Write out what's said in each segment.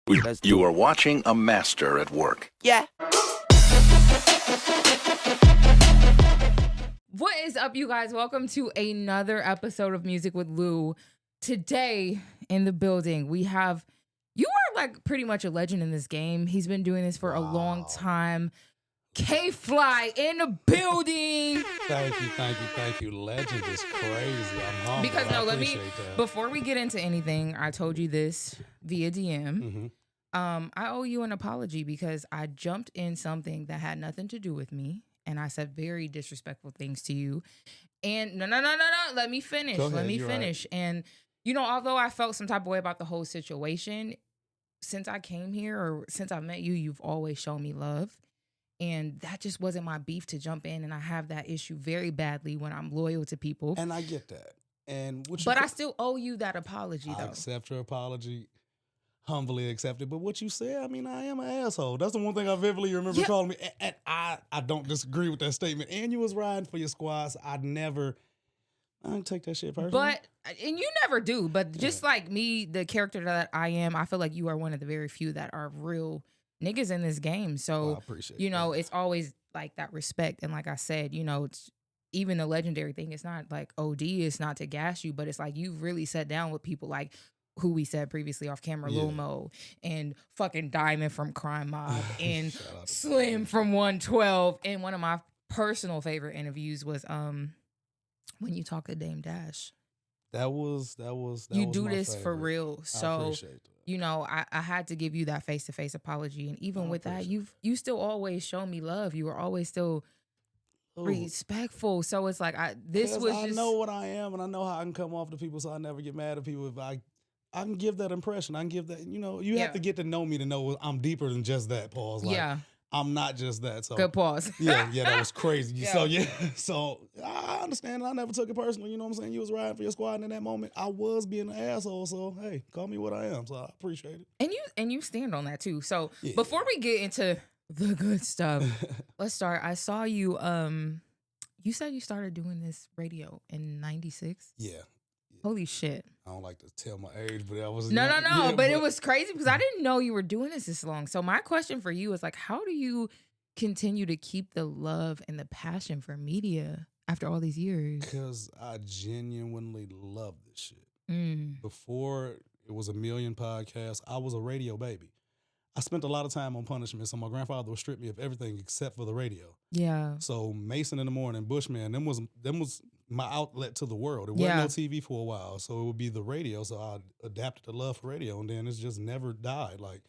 You are watching a master at work. Yeah. What is up, you guys? Welcome to another episode of Music with Lou. Today in the building, we have, you are like pretty much a legend in this game. He's been doing this for a long time. K-FLYY in the building. Thank you. Legend is crazy. I'm humble. Because no, let me, that. before we get into anything, I told you this via DM. Mm-hmm. I owe you an apology because I jumped in something that had nothing to do with me. And I said very disrespectful things to you. And no. Let me finish. Let me finish. Right. And, you know, although I felt some type of way about the whole situation, since I came here or since I met you, you've always shown me love. And that just wasn't my beef to jump in. And I have that issue very badly when I'm loyal to people. And I get that. But I still owe you that apology, though. I accept your apology. Humbly accepted. But what you said, I mean, I am an asshole. That's the one thing I vividly remember calling me. And I don't disagree with that statement. And you was riding for your squads. I don't take that shit personally. And you never do. But just like me, the character that I am, I feel like you are one of the very few that are real niggas in this game. So, I appreciate you know, it's always like that respect. And like I said, you know, it's even the legendary thing. It's not like OD. It's not to gas you. But it's like you've really sat down with people like who we said previously off camera, Lil Mo, and fucking Diamond from Crime Mob, and Slim from 112. And one of my personal favorite interviews was when you talk to Dame Dash. That was you was do my this favorite. for real. So I appreciate that. You know, I had to give you that face-to-face apology. And even with that, you still always show me love. You were always still respectful. So it's like I know what I am, and I know how I can come off to people, so I never get mad at people if I can give that impression. I can give that, you know, you have to get to know me to know I'm deeper than just that, pause. Like, I'm not just that. So good pause. yeah, that was crazy. So I understand. I never took it personally. You know what I'm saying? You was riding for your squad, and in that moment, I was being an asshole. So hey, call me what I am. So I appreciate it. And you stand on that too. So before we get into the good stuff, let's start. I saw you. You said you started doing this radio in '96. Yeah. Holy shit. I don't like to tell my age, but I was No. Yeah, but it was crazy because I didn't know you were doing this long. So my question for you is like, how do you continue to keep the love and the passion for media after all these years? Because I genuinely love this shit. Before it was a million podcasts, I was a radio baby. I spent a lot of time on punishment, so my grandfather would strip me of everything except for the radio. Yeah. So Mason in the Morning, Bushman, them was my outlet to the world. It wasn't no TV for a while, so it would be the radio. So I adapted the love for radio, and then it's just never died. Like,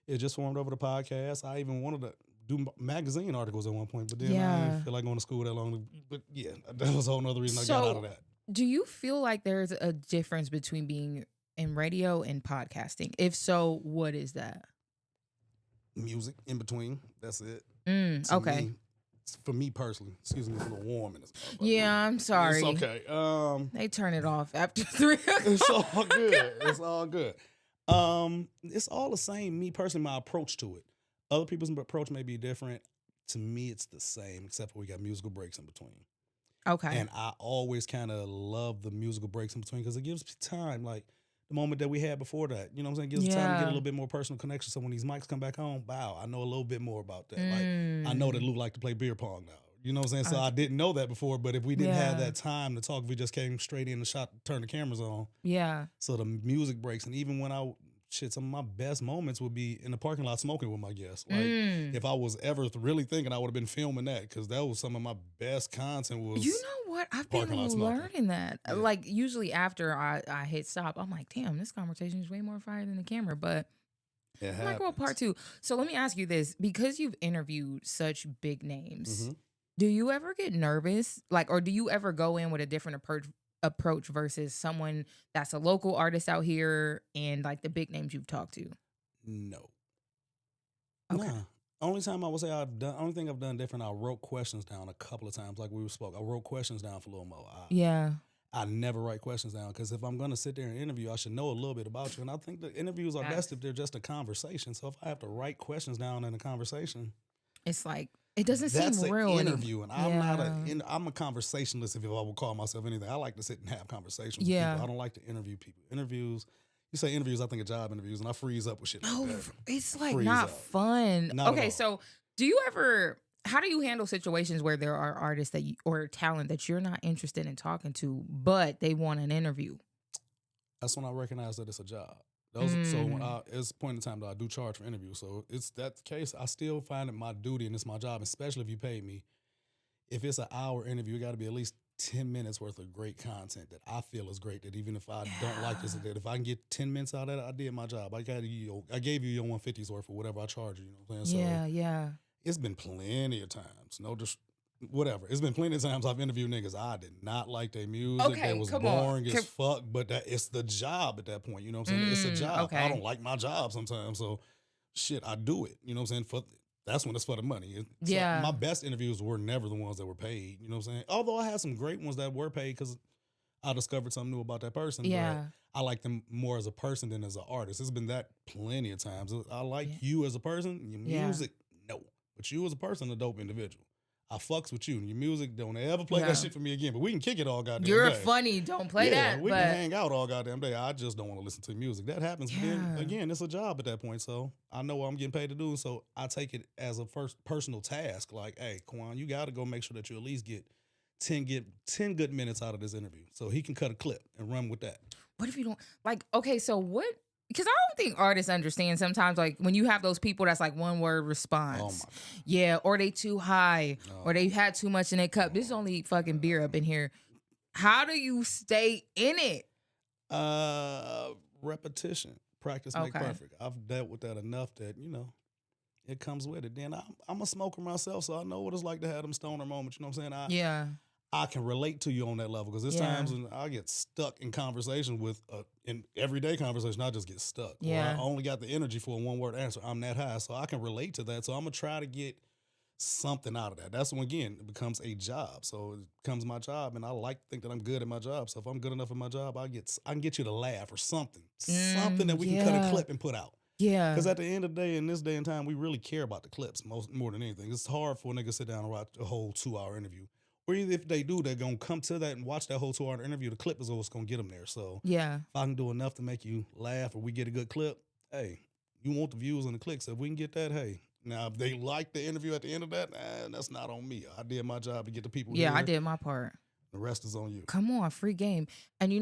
it just formed over the podcast. I even wanted to do magazine articles at one point, but then I didn't feel like going to school that long. But yeah, that was a whole other reason I got out of that. Do you feel like there's a difference between being in radio and podcasting? If so, what is that? Music in between. That's it. Okay. For me personally, excuse me, it's a little warm in this. Yeah, I'm sorry. It's okay. They turn it off after 3 o'clock. It's all good. It's all good. It's all the same. Me personally, my approach to it. Other people's approach may be different. To me, it's the same, except for we got musical breaks in between. Okay. And I always kind of love the musical breaks in between because it gives time, like the moment that we had before that. You know what I'm saying? Gives time to get a little bit more personal connection. So when these mics come back home, wow, I know a little bit more about that. Like, I know that Lou like to play beer pong now. You know what I'm saying? So I didn't know that before, but if we didn't have that time to talk, if we just came straight in and turned the cameras on. Yeah. So the music breaks. And even when some of my best moments would be in the parking lot smoking with my guests. Like, if I was ever really thinking, I would have been filming that because that was some of my best content was. You know what? I've been learning that. Yeah. Like, usually after I hit stop, I'm like, damn, this conversation is way more fire than the camera. But I'm like, well, part two. So let me ask you this. Because you've interviewed such big names, do you ever get nervous? Like, or do you ever go in with a different approach versus someone that's a local artist out here and like the big names you've talked to? No. Okay. Nah. Only time I would say only thing I've done different, I wrote questions down a couple of times, like we spoke. I wrote questions down for Lil Mo. I never write questions down because if I'm going to sit there and interview, I should know a little bit about you. And I think the interviews are best if they're just a conversation. So if I have to write questions down in a conversation, it's like, it doesn't seem real. That's an interview, and I'm a conversationalist, if I would call myself anything. I like to sit and have conversations with people. I don't like to interview people. Interviews, You say interviews, I think of job interviews, and I freeze up with shit like that. It's like Freeze not up. fun. Not okay, so how do you handle situations where there are artists or talent that you're not interested in talking to, but they want an interview? That's when I recognize that it's a job. So when it's a point in time that I do charge for interviews. So it's that case, I still find it my duty and it's my job, especially if you pay me. If it's an hour interview, it got to be at least 10 minutes worth of great content that I feel is great. That even if I don't like this, that if I can get 10 minutes out of that, I did my job. I gave you your 150s worth for whatever I charge you. You know what I'm saying? Yeah. It's been plenty of times. Whatever. It's been plenty of times I've interviewed niggas. I did not like their music. Okay, they was boring as fuck. But it's the job at that point. You know what I'm saying? It's a job. Okay. I don't like my job sometimes. So shit, I do it. You know what I'm saying? That's when it's for the money. My best interviews were never the ones that were paid. You know what I'm saying? Although I had some great ones that were paid because I discovered something new about that person. Yeah. But I like them more as a person than as an artist. It's been that plenty of times. I like you as a person. Your music, no. But you as a person, a dope individual. I fucks with you. And your music, don't ever play that shit for me again. But we can kick it all goddamn day. You're funny. Don't play that. We can hang out all goddamn day. I just don't want to listen to music. That happens. But then, again, it's a job at that point. So I know what I'm getting paid to do. So I take it as a first personal task. Like, hey, Quan, you got to go make sure that you at least get 10 good minutes out of this interview. So he can cut a clip and run with that. What if you don't? Okay, so what? Because I don't think artists understand sometimes, like, when you have those people that's like one word response. Oh my God. Yeah, or they too high, or they had too much in their cup. This is only fucking beer up in here. How do you stay in it? Repetition. Practice make perfect. I've dealt with that enough that, it comes with it. Then I'm a smoker myself, so I know what it's like to have them stoner moments. You know what I'm saying? I can relate to you on that level because there's times when I get stuck in conversation with in everyday conversation. I just get stuck. Yeah. Or I only got the energy for a one-word answer. I'm that high, so I can relate to that. So I'm gonna try to get something out of that. That's when, again, it becomes a job. So it becomes my job, and I like to think that I'm good at my job. So if I'm good enough at my job, I can get you to laugh or something that we can cut a clip and put out. Yeah. Because at the end of the day, in this day and time, we really care about the clips more than anything. It's hard for a nigga to sit down and watch a whole 2-hour interview. Or even if they do, they're going to come to that and watch that whole 2-hour interview. The clip is always going to get them there. So if I can do enough to make you laugh or we get a good clip, hey, you want the views and the clicks. If we can get that, hey. Now, if they like the interview at the end of that, that's not on me. I did my job to get the people here. I did my part. The rest is on you. Come on, free game. And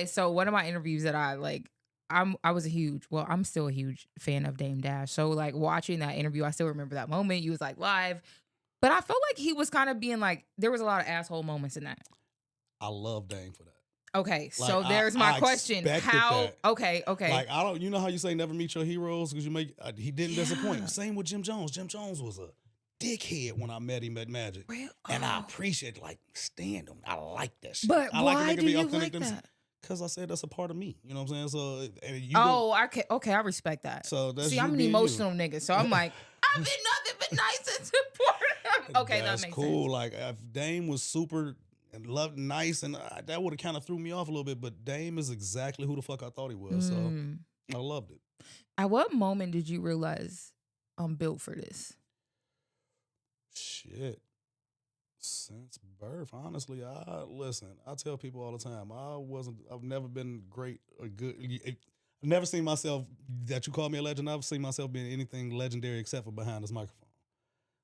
so one of my interviews that I like, I'm still a huge fan of Dame Dash. So like watching that interview, I still remember that moment. You was like live. But I felt like he was kind of being like, there was a lot of asshole moments in that. I love Dame for that. Okay, like, so there's my question. How? That. Okay. Like you know how you say never meet your heroes because he didn't disappoint. Same with Jim Jones. Jim Jones was a dickhead when I met him at Magic, and I appreciate stand him. I like that shit. But I why do you like that? Because I said that's a part of me. You know what I'm saying? So I respect that. So that's I'm an emotional nigga, so I'm like, I've been nothing but nice and supportive. Okay, that makes cool. sense. Like if Dame was super and loved nice, and that would have kind of threw me off a little bit. But Dame is exactly who the fuck I thought he was. So I loved it. At what moment did you realize I'm built for this? Shit. Since birth, honestly, I tell people all the time, I've never been great or good. I've never seen myself, that you call me a legend, I've seen myself being anything legendary except for behind this microphone.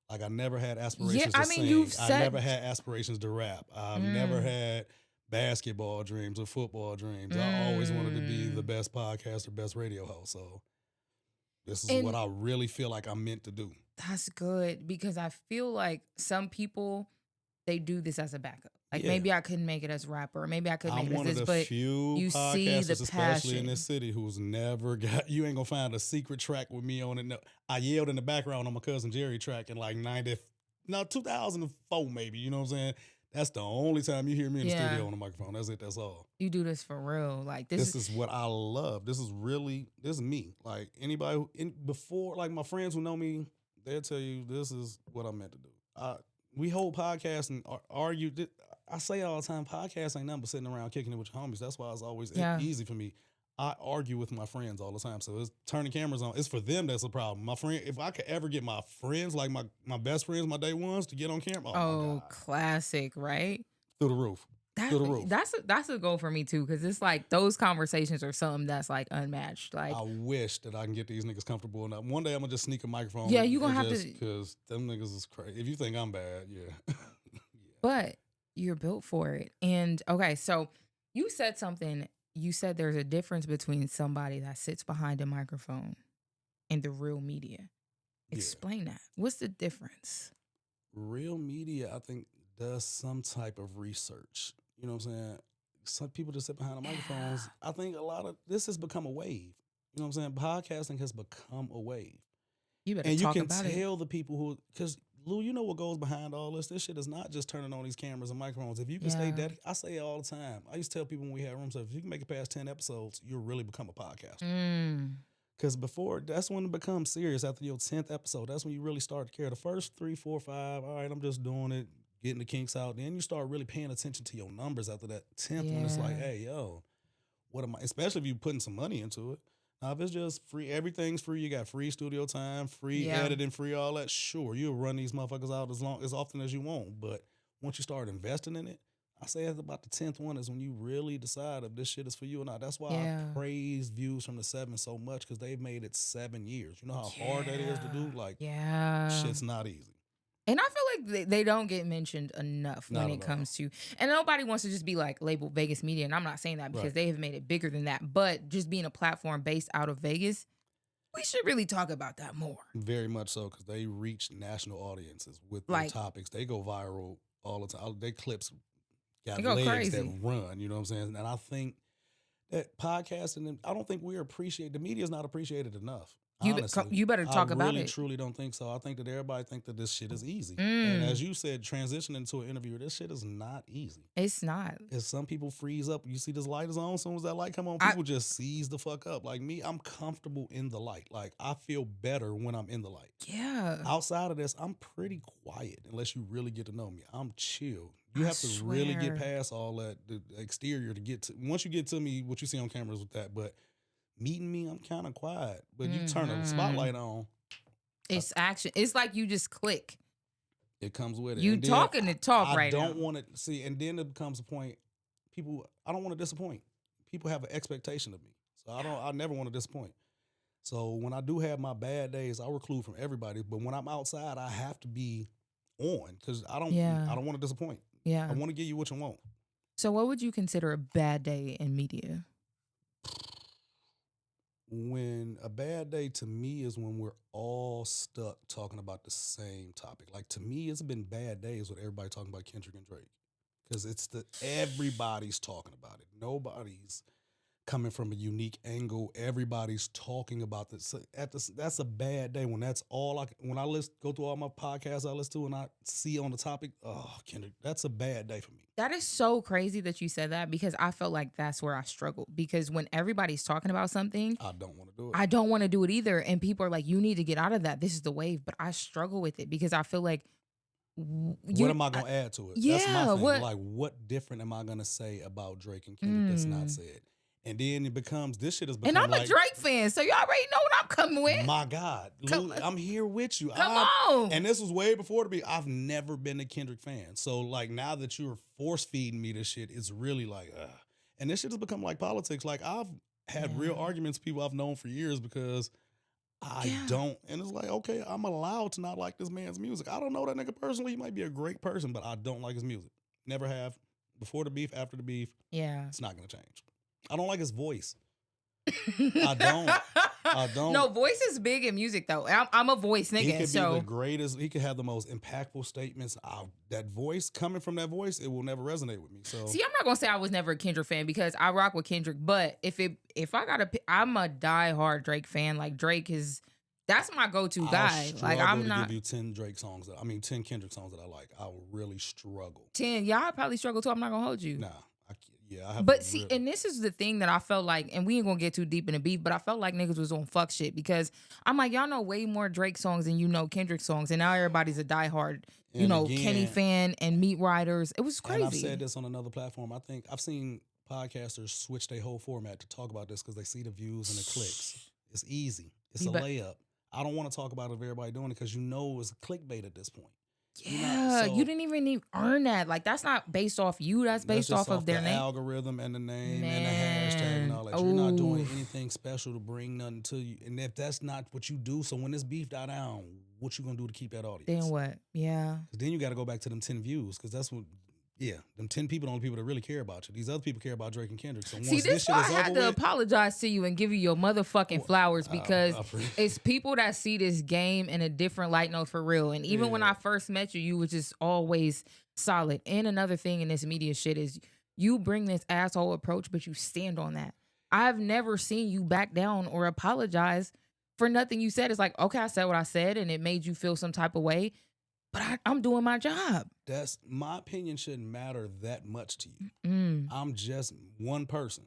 Like I never had aspirations to sing. I never had aspirations to rap. I've never had basketball dreams or football dreams. I always wanted to be the best podcaster, best radio host. So this is what I really feel like I'm meant to do. That's good because I feel like some people, they do this as a backup. Like maybe I couldn't make it as a rapper, or maybe I could make it as this, but you see the especially passion. in this city, who's never got. You ain't gonna find a secret track with me on it. No, I yelled in the background on my cousin Jerry track in like 2004 maybe. You know what I'm saying? That's the only time you hear me in the studio on the microphone. That's it. That's all. You do this for real. Like this is what I love. This is me. Like anybody before, like my friends who know me, they'll tell you this is what I'm meant to do. We hold podcasts and argue. I say all the time, podcasts ain't nothing but sitting around kicking it with your homies. That's why it's always easy for me. I argue with my friends all the time. So it's turning cameras on. It's for them that's a problem. My friend, if I could ever get my friends, like my best friends, my day ones, to get on camera. Oh, classic, right? Through the roof. to the roof. That's a goal for me too, because it's like those conversations are something that's like unmatched. Like I wish that I can get these niggas comfortable enough. One day I'm gonna just sneak a microphone. Yeah, you gonna have to, to, because them niggas is crazy. If you think I'm bad, yeah. Yeah. But you're built for it. And okay, so you said something. You said there's a difference between somebody that sits behind a microphone and the real media. Explain that. What's the difference? Real media, I think, does some type of research. You know what I'm saying? Some people just sit behind the microphones. I think a lot of this has become a wave. You know what I'm saying? Podcasting has become a wave. You better and talk you can about tell the people who, because Lou, you know what goes behind all this? This shit is not just turning on these cameras and microphones. If you can stay dedicated, I say it all the time. I used to tell people when we had room service, if you can make it past 10 episodes, you'll really become a podcaster. Because before, that's when it becomes serious. After your 10th episode, that's when you really start to care. The first 3, 4, 5, all right, I'm just doing it, getting the kinks out. Then you start really paying attention to your numbers after that 10th one. It's like, hey, yo, what am I? Especially if you're putting some money into it. Now, if it's just free, everything's free. You got free studio time, free editing, free all that. Sure, you'll run these motherfuckers out as often as you want. But once you start investing in it, I say it's about the 10th one is when you really decide if this shit is for you or not. That's why I praise Views from the 7 so much, because they've made it 7 years. You know how hard that is to do? Like, shit's not easy. And I feel like they don't get mentioned enough when it comes to, and nobody wants to just be like labeled Vegas media. And I'm not saying that because they have made it bigger than that, but just being a platform based out of Vegas, we should really talk about that more. Very much so, because they reach national audiences with their topics. They go viral all the time. They clips got legs that run, you know what I'm saying? And I think that podcasting, I don't think we're appreciated. The media is not appreciated enough. Honestly, you better talk about it. I really, truly don't think so. I think that everybody think that this shit is easy. And as you said, transitioning to an interviewer, this shit is not easy. It's not. As some people freeze up. You see this light is on, as soon as that light come on, people just seize the fuck up. Like me, I'm comfortable in the light. Like I feel better when I'm in the light. Yeah. Outside of this, I'm pretty quiet unless you really get to know me. I'm chill. You have to really get past all that, the exterior to get to. Once you get to me, what you see on cameras with that, but meeting me, I'm kind of quiet. But you turn a spotlight on. It's action. It's like you just click. It comes with it. You talking to talk right now. I don't want to see, and then it becomes a point. I don't want to disappoint. People have an expectation of me, so I never want to disappoint. So when I do have my bad days, I reclude from everybody. But when I'm outside, I have to be on, because I don't want to disappoint. Yeah, I want to give you what you want. So what would you consider a bad day in media? When a bad day to me is when we're all stuck talking about the same topic. Like to me, it's been bad days with everybody talking about Kendrick and Drake, because everybody's talking about it. Nobody's coming from a unique angle. Everybody's talking about this. That's a bad day when that's all when I go through all my podcasts I listen to and I see on the topic, oh, Kendrick, that's a bad day for me. That is so crazy that you said that, because I felt like that's where I struggled, because when everybody's talking about something, I don't want to do it. I don't want to do it either. And people are like, you need to get out of that. This is the wave. But I struggle with it because I feel like, what am I going to add to it? Yeah, that's my thing. Like, what different am I going to say about Drake and Kendrick that's not said? And then it becomes, this shit has become. And I'm a Drake fan, so you already know what I'm coming with. My God. I'm here with you. Come on. And this was way before to be. I've never been a Kendrick fan. So, like, now that you're force feeding me this shit, it's really like, And this shit has become like politics. Like, I've had real arguments with people I've known for years because I don't. And it's like, okay, I'm allowed to not like this man's music. I don't know that nigga personally. He might be a great person, but I don't like his music. Never have. Before the beef, after the beef. Yeah. It's not going to change. I don't like his voice. I don't. No, voice is big in music, though. I'm a voice nigga. He could be the greatest. He could have the most impactful statements. That voice, coming from that voice, it will never resonate with me. So see, I'm not gonna say I was never a Kendrick fan, because I rock with Kendrick. But if I gotta pick, I'm a diehard Drake fan. Like Drake is. That's my go-to guy. Like I'm not. Give you 10 Drake songs. 10 Kendrick songs that I like. I will really struggle. 10. Yeah, I probably struggle too. I'm not gonna hold you. Nah. I have. But see, and this is the thing that I felt like, and we ain't gonna get too deep in the beef, but I felt like niggas was on fuck shit, because I'm like, y'all know way more Drake songs than you know Kendrick songs, and now everybody's a diehard, Kenny fan and Meat Riders. It was crazy. And I've said this on another platform. I think I've seen podcasters switch their whole format to talk about this because they see the views and the clicks. It's easy. It's a layup. I don't want to talk about it if everybody doing it, because it's clickbait at this point. Yeah, you didn't even earn that. Like, that's not based off you. That's based off of their the name. algorithm and the name and the hashtag and all that. You're not doing anything special to bring nothing to you. And if that's not what you do, so when this beef die down, what you gonna do to keep that audience? Then what? Yeah. Then you got to go back to them 10 views because that's what. Yeah, them 10 people are the only people that really care about you. These other people care about Drake and Kendrick. So once this shit I is over had to apologize to you and give you your motherfucking flowers because it's people that see this game in a different light. No, for real. And even when I first met you, you were just always solid. And another thing in this media shit is you bring this asshole approach, but you stand on that. I've never seen you back down or apologize for nothing you said. It's like, okay, I said what I said and it made you feel some type of way. But I'm doing my job. That's my opinion shouldn't matter that much to you. I'm just one person.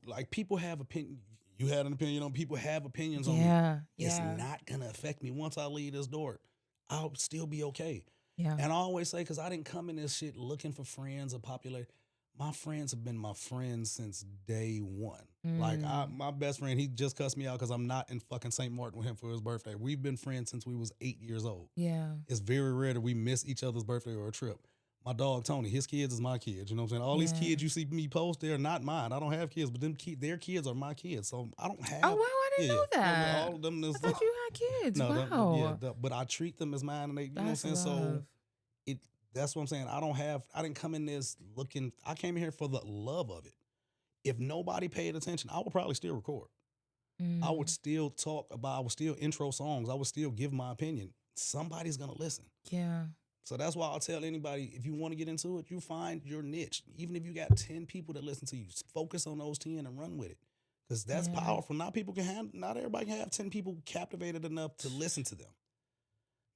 Like people have opinion. You had an opinion on people have opinions on me. It's not gonna affect me once I leave this door. I'll still be okay. Yeah. And I always say, because I didn't come in this shit looking for friends or popularity. My friends have been my friends since day one. Like my best friend, he just cussed me out because I'm not in fucking St. Martin with him for his birthday. We've been friends since we was 8 years old. Yeah. It's very rare that we miss each other's birthday or a trip. My dog, Tony, his kids is my kids. You know what I'm saying? All these kids you see me post, they're not mine. I don't have kids, but their kids are my kids. So I don't have. Oh, wow, I didn't know that. All of them. I thought you had kids. No, wow. But I treat them as mine. And they, you know what I'm saying? So that's what I'm saying. I didn't come in this looking, I came in here for the love of it. If nobody paid attention, I would probably still record. I would still talk about, I would still intro songs. I would still give my opinion. Somebody's going to listen. Yeah. So that's why I'll tell anybody, if you want to get into it, you find your niche. Even if you got 10 people that listen to you, focus on those 10 and run with it. Because that's powerful. Not everybody can have 10 people captivated enough to listen to them.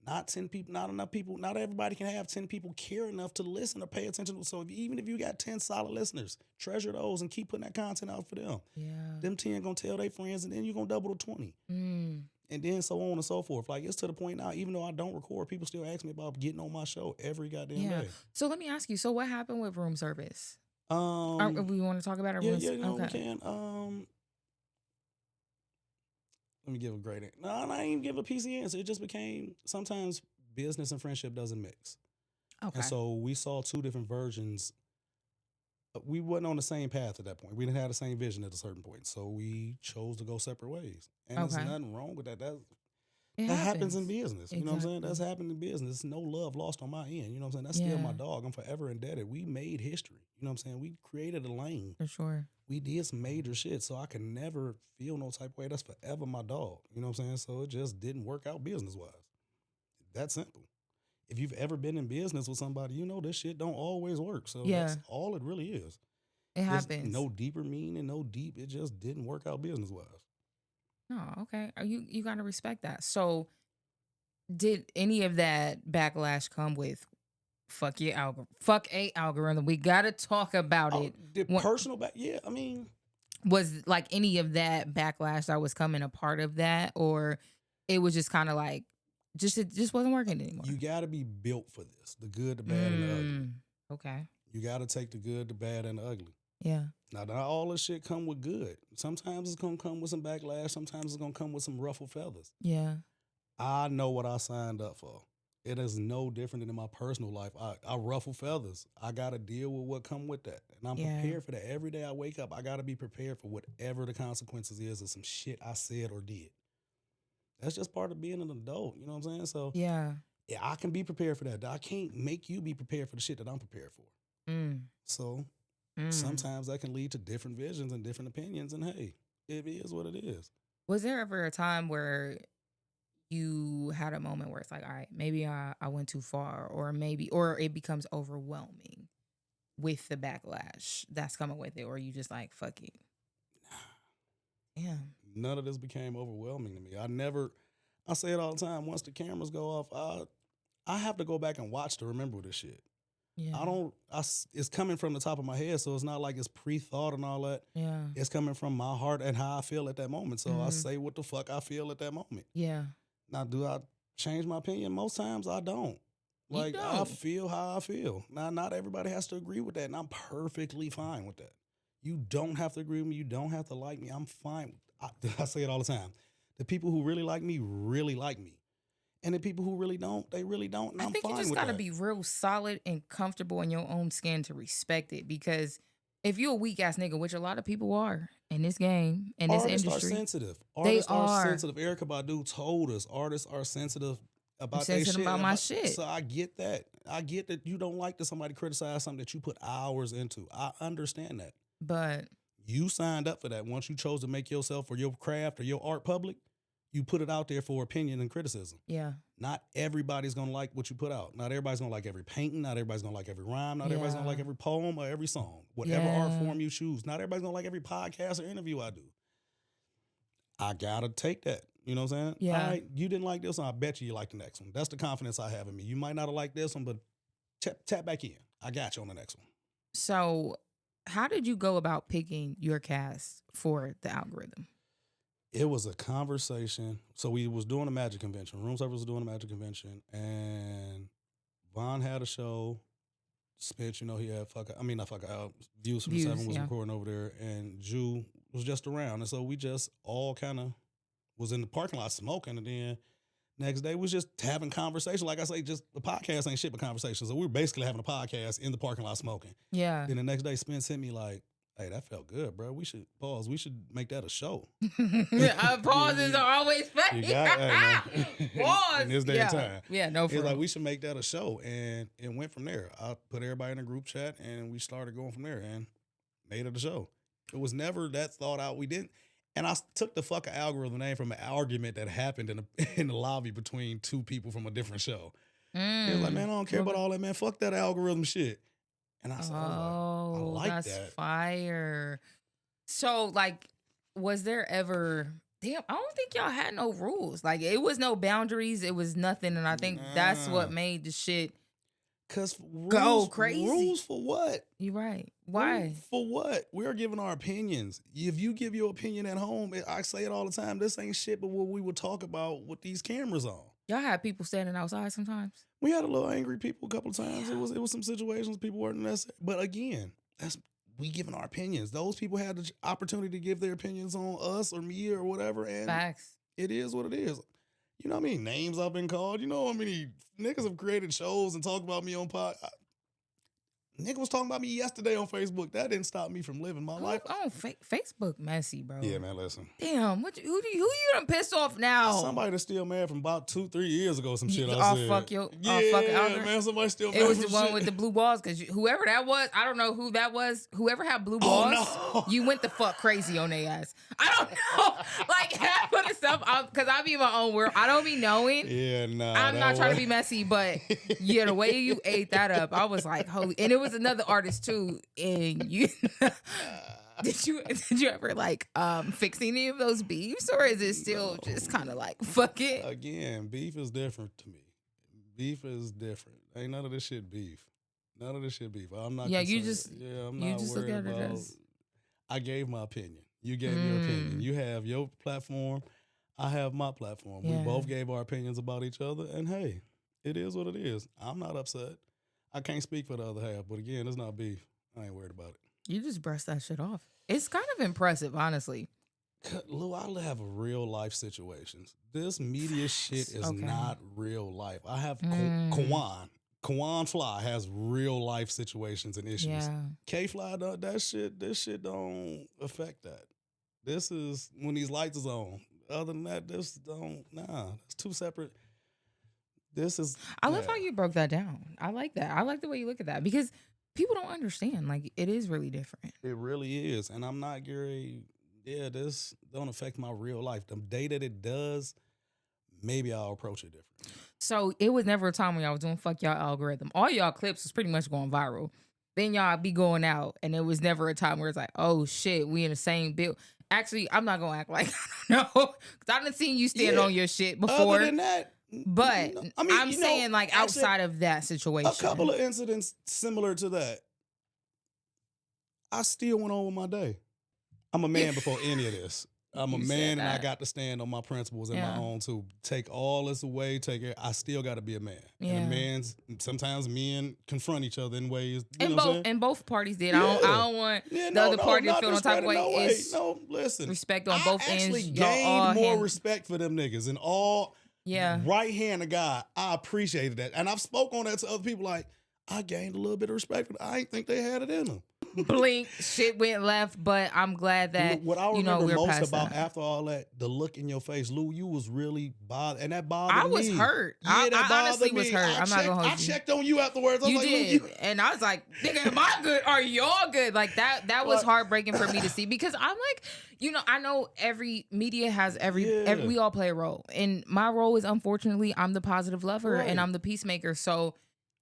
Not 10 people, not enough people. Not everybody can have 10 people care enough to listen or pay attention. So even if you got 10 solid listeners, treasure those and keep putting that content out for them. Yeah. Them 10 gonna tell their friends, and then you're gonna double to 20. And then so on and so forth. Like, it's to the point now, even though I don't record, people still ask me about getting on my show every goddamn day. So let me ask you, so what happened with room service? We want to talk about it? We can. Let me give a great answer. No, I didn't even give a PC answer. It just became, sometimes business and friendship doesn't mix. Okay. And so we saw two different versions. We wasn't on the same path at that point. We didn't have the same vision at a certain point. So we chose to go separate ways. And there's nothing wrong with that. That happens in business. Exactly. You know what I'm saying? That's happened in business. No love lost on my end. You know what I'm saying? That's still my dog. I'm forever indebted. We made history. You know what I'm saying? We created a lane. For sure. We did some major shit. So I can never feel no type of way. That's forever my dog. You know what I'm saying? So it just didn't work out business-wise. That simple. If you've ever been in business with somebody, you know this shit don't always work. So that's all it really is. It happens. No deeper meaning, no deep. It just didn't work out business-wise. Oh, okay. You got to respect that. So did any of that backlash come with fuck a algorithm? We got to talk about it. Personal yeah, I mean. Was like any of that backlash that was coming a part of that, or it was just kind of like, it just wasn't working anymore? You got to be built for this. The good, the bad, and the ugly. Okay. You got to take the good, the bad, and the ugly. Yeah. Now, not all this shit come with good. Sometimes it's going to come with some backlash. Sometimes it's going to come with some ruffled feathers. Yeah. I know what I signed up for. It is no different than in my personal life. I ruffle feathers. I got to deal with what come with that. And I'm prepared for that. Every day I wake up, I got to be prepared for whatever the consequences is of some shit I said or did. That's just part of being an adult. You know what I'm saying? So yeah, I can be prepared for that. I can't make you be prepared for the shit that I'm prepared for. So sometimes that can lead to different visions and different opinions. And hey, it is what it is. Was there ever a time where you had a moment where it's like, all right, maybe I went too far, or it becomes overwhelming with the backlash that's coming with it, or you just like, fuck it? Yeah. None of this became overwhelming to me. I say it all the time. Once the cameras go off, I have to go back and watch to remember this shit. Yeah. It's coming from the top of my head, so it's not like it's pre-thought and all that. Yeah. It's coming from my heart and how I feel at that moment. So I say what the fuck I feel at that moment. Yeah. Now, do I change my opinion? Most times I don't. Like, I feel how I feel. Now, not everybody has to agree with that, and I'm perfectly fine with that. You don't have to agree with me. You don't have to like me. I'm fine. I say it all the time. The people who really like me. And the people who really don't, they really don't. And I I'm think fine you just with got to that. be real solid and comfortable in your own skin to respect it. Because if you're a weak ass nigga, which a lot of people are in this game, in this Artists industry, are sensitive. they Artists are are. sensitive. Erykah Badu told us artists are sensitive about their sensitive shit. about my shit. So I get that. I get that you don't like that somebody criticize something that you put hours into. I understand that. But you signed up for that. Once you chose to make yourself or your craft or your art public, you put it out there for opinion and criticism. yeah, Not everybody's gonna like what you put out. Not everybody's gonna like every painting. Not everybody's gonna like every rhyme. Not everybody's gonna like every poem or every song. Whatever art form you choose. Not everybody's gonna like every podcast or interview I do. I gotta take that. You know what I'm saying? Yeah. All right, you didn't like this one. I bet you like the next one. That's the confidence I have in me. You might not have liked this one, but tap back in. I got you on the next one. So how did you go about picking your cast for the algorithm? It was a conversation. So we was doing a magic convention. Room Service was doing a magic convention, and Von had a show. Spence, he had Views from the Seven was recording over there, and Jew was just around, and so we just all kind of was in the parking lot smoking, and then next day was just having conversation. Like I say, just the podcast ain't shit but conversation. So we were basically having a podcast in the parking lot smoking. Yeah. Then the next day, Spence hit me like, "Hey, that felt good, bro. We should make that a show." Pauses are always fake. You got Pause. in this day and time. Yeah, no. It's like we should make that a show, and it went from there. I put everybody in a group chat, and we started going from there, and made it a show. It was never that thought out. We didn't, and I took the fucking algorithm name from an argument that happened in the lobby between two people from a different show. It was like, man, I don't care about all that, man. Fuck that algorithm shit. And I said, I like that's that. Fire. So, like, was there ever? Damn, I don't think y'all had no rules. Like, it was no boundaries. It was nothing, and I think that's what made the shit go crazy. Rules for what? You're right. Why? Rules for what? We're giving our opinions. If you give your opinion at home, I say it all the time. This ain't shit, but what we would talk about with these cameras on. Y'all had people standing outside sometimes. We had a little angry people a couple of times. It was some situations people weren't necessary. But again, we giving our opinions. Those people had the opportunity to give their opinions on us or me or whatever. And facts. It is what it is. You know how many names I've been called? You know how many niggas have created shows and talked about me on pod? Nigga was talking about me yesterday on Facebook. That didn't stop me from living my life. Oh, Facebook messy, bro. Yeah, man, listen. Damn, who you done pissed off now? Somebody that's still mad from about 2-3 years ago. Some shit I said. Fuck Alger. Man, somebody still mad. It was the one with the blue balls, because whoever that was, I don't know who that was. Whoever had blue balls, you went the fuck crazy on their ass. I don't know. Like, half of the stuff, because I be in my own world. I don't be knowing. Yeah, nah. I'm not trying to be messy, but yeah, the way you ate that up, I was like, holy. And it was another artist too, and you did you ever like fix any of those beefs, or is it still just kind of like fuck it? Again, beef is different to me. Beef is different. Ain't none of this shit beef. None of this shit beef. I'm not. Yeah, concerned. I'm not worried about. I gave my opinion. You gave your opinion. You have your platform. I have my platform. Yeah. We both gave our opinions about each other, and hey, it is what it is. I'm not upset. I can't speak for the other half, but again, it's not beef. I ain't worried about it. You just brushed that shit off. It's kind of impressive, honestly. Lou, I have real life situations. This media shit is not real life. I have K-FLYY has real life situations and issues. Yeah. K-FLYY, this shit don't affect that. This is when these lights is on. Other than that, it's two separate. I love how you broke that down. I like that. I like the way you look at that, because people don't understand. Like, it is really different. It really is. And I'm not Gary. Yeah, this don't affect my real life. The day that it does, maybe I'll approach it different. So it was never a time when y'all was doing fuck y'all algorithm. All y'all clips was pretty much going viral. Then y'all be going out, and it was never a time where it's like, oh shit, we in the same bill. Actually, I'm not gonna act like I don't know, because I done seen you stand on your shit before. Other than that. But I'm saying, like, outside of that situation. A couple of incidents similar to that. I still went on with my day. I'm a man before any of this. I'm a man, and I got to stand on my principles and my own too. Take all this away, take it. I still got to be a man. Yeah. And sometimes men confront each other in ways. And both parties did. Yeah. I don't want the other party to feel no type of way. Listen. Respect on both ends. I actually gained more respect for them niggas and all. right hand of God. I appreciated that. And I've spoke on that to other people like, I gained a little bit of respect for that. I didn't think they had it in them. Blink, shit went left, but I'm glad that, what I remember we're most past about that. after all that, the look in your face, Lou, you was really bothered. And that bothered me. I was hurt. Yeah, I honestly was hurt. I'm not going to hold you. I checked on you afterwards. I was you like, did. Lou, And I was like, nigga, am I good? Are y'all good? Like that was heartbreaking for me to see because I'm like, I know every media has every we all play a role. And my role is, unfortunately, I'm the positive lover and I'm the peacemaker. So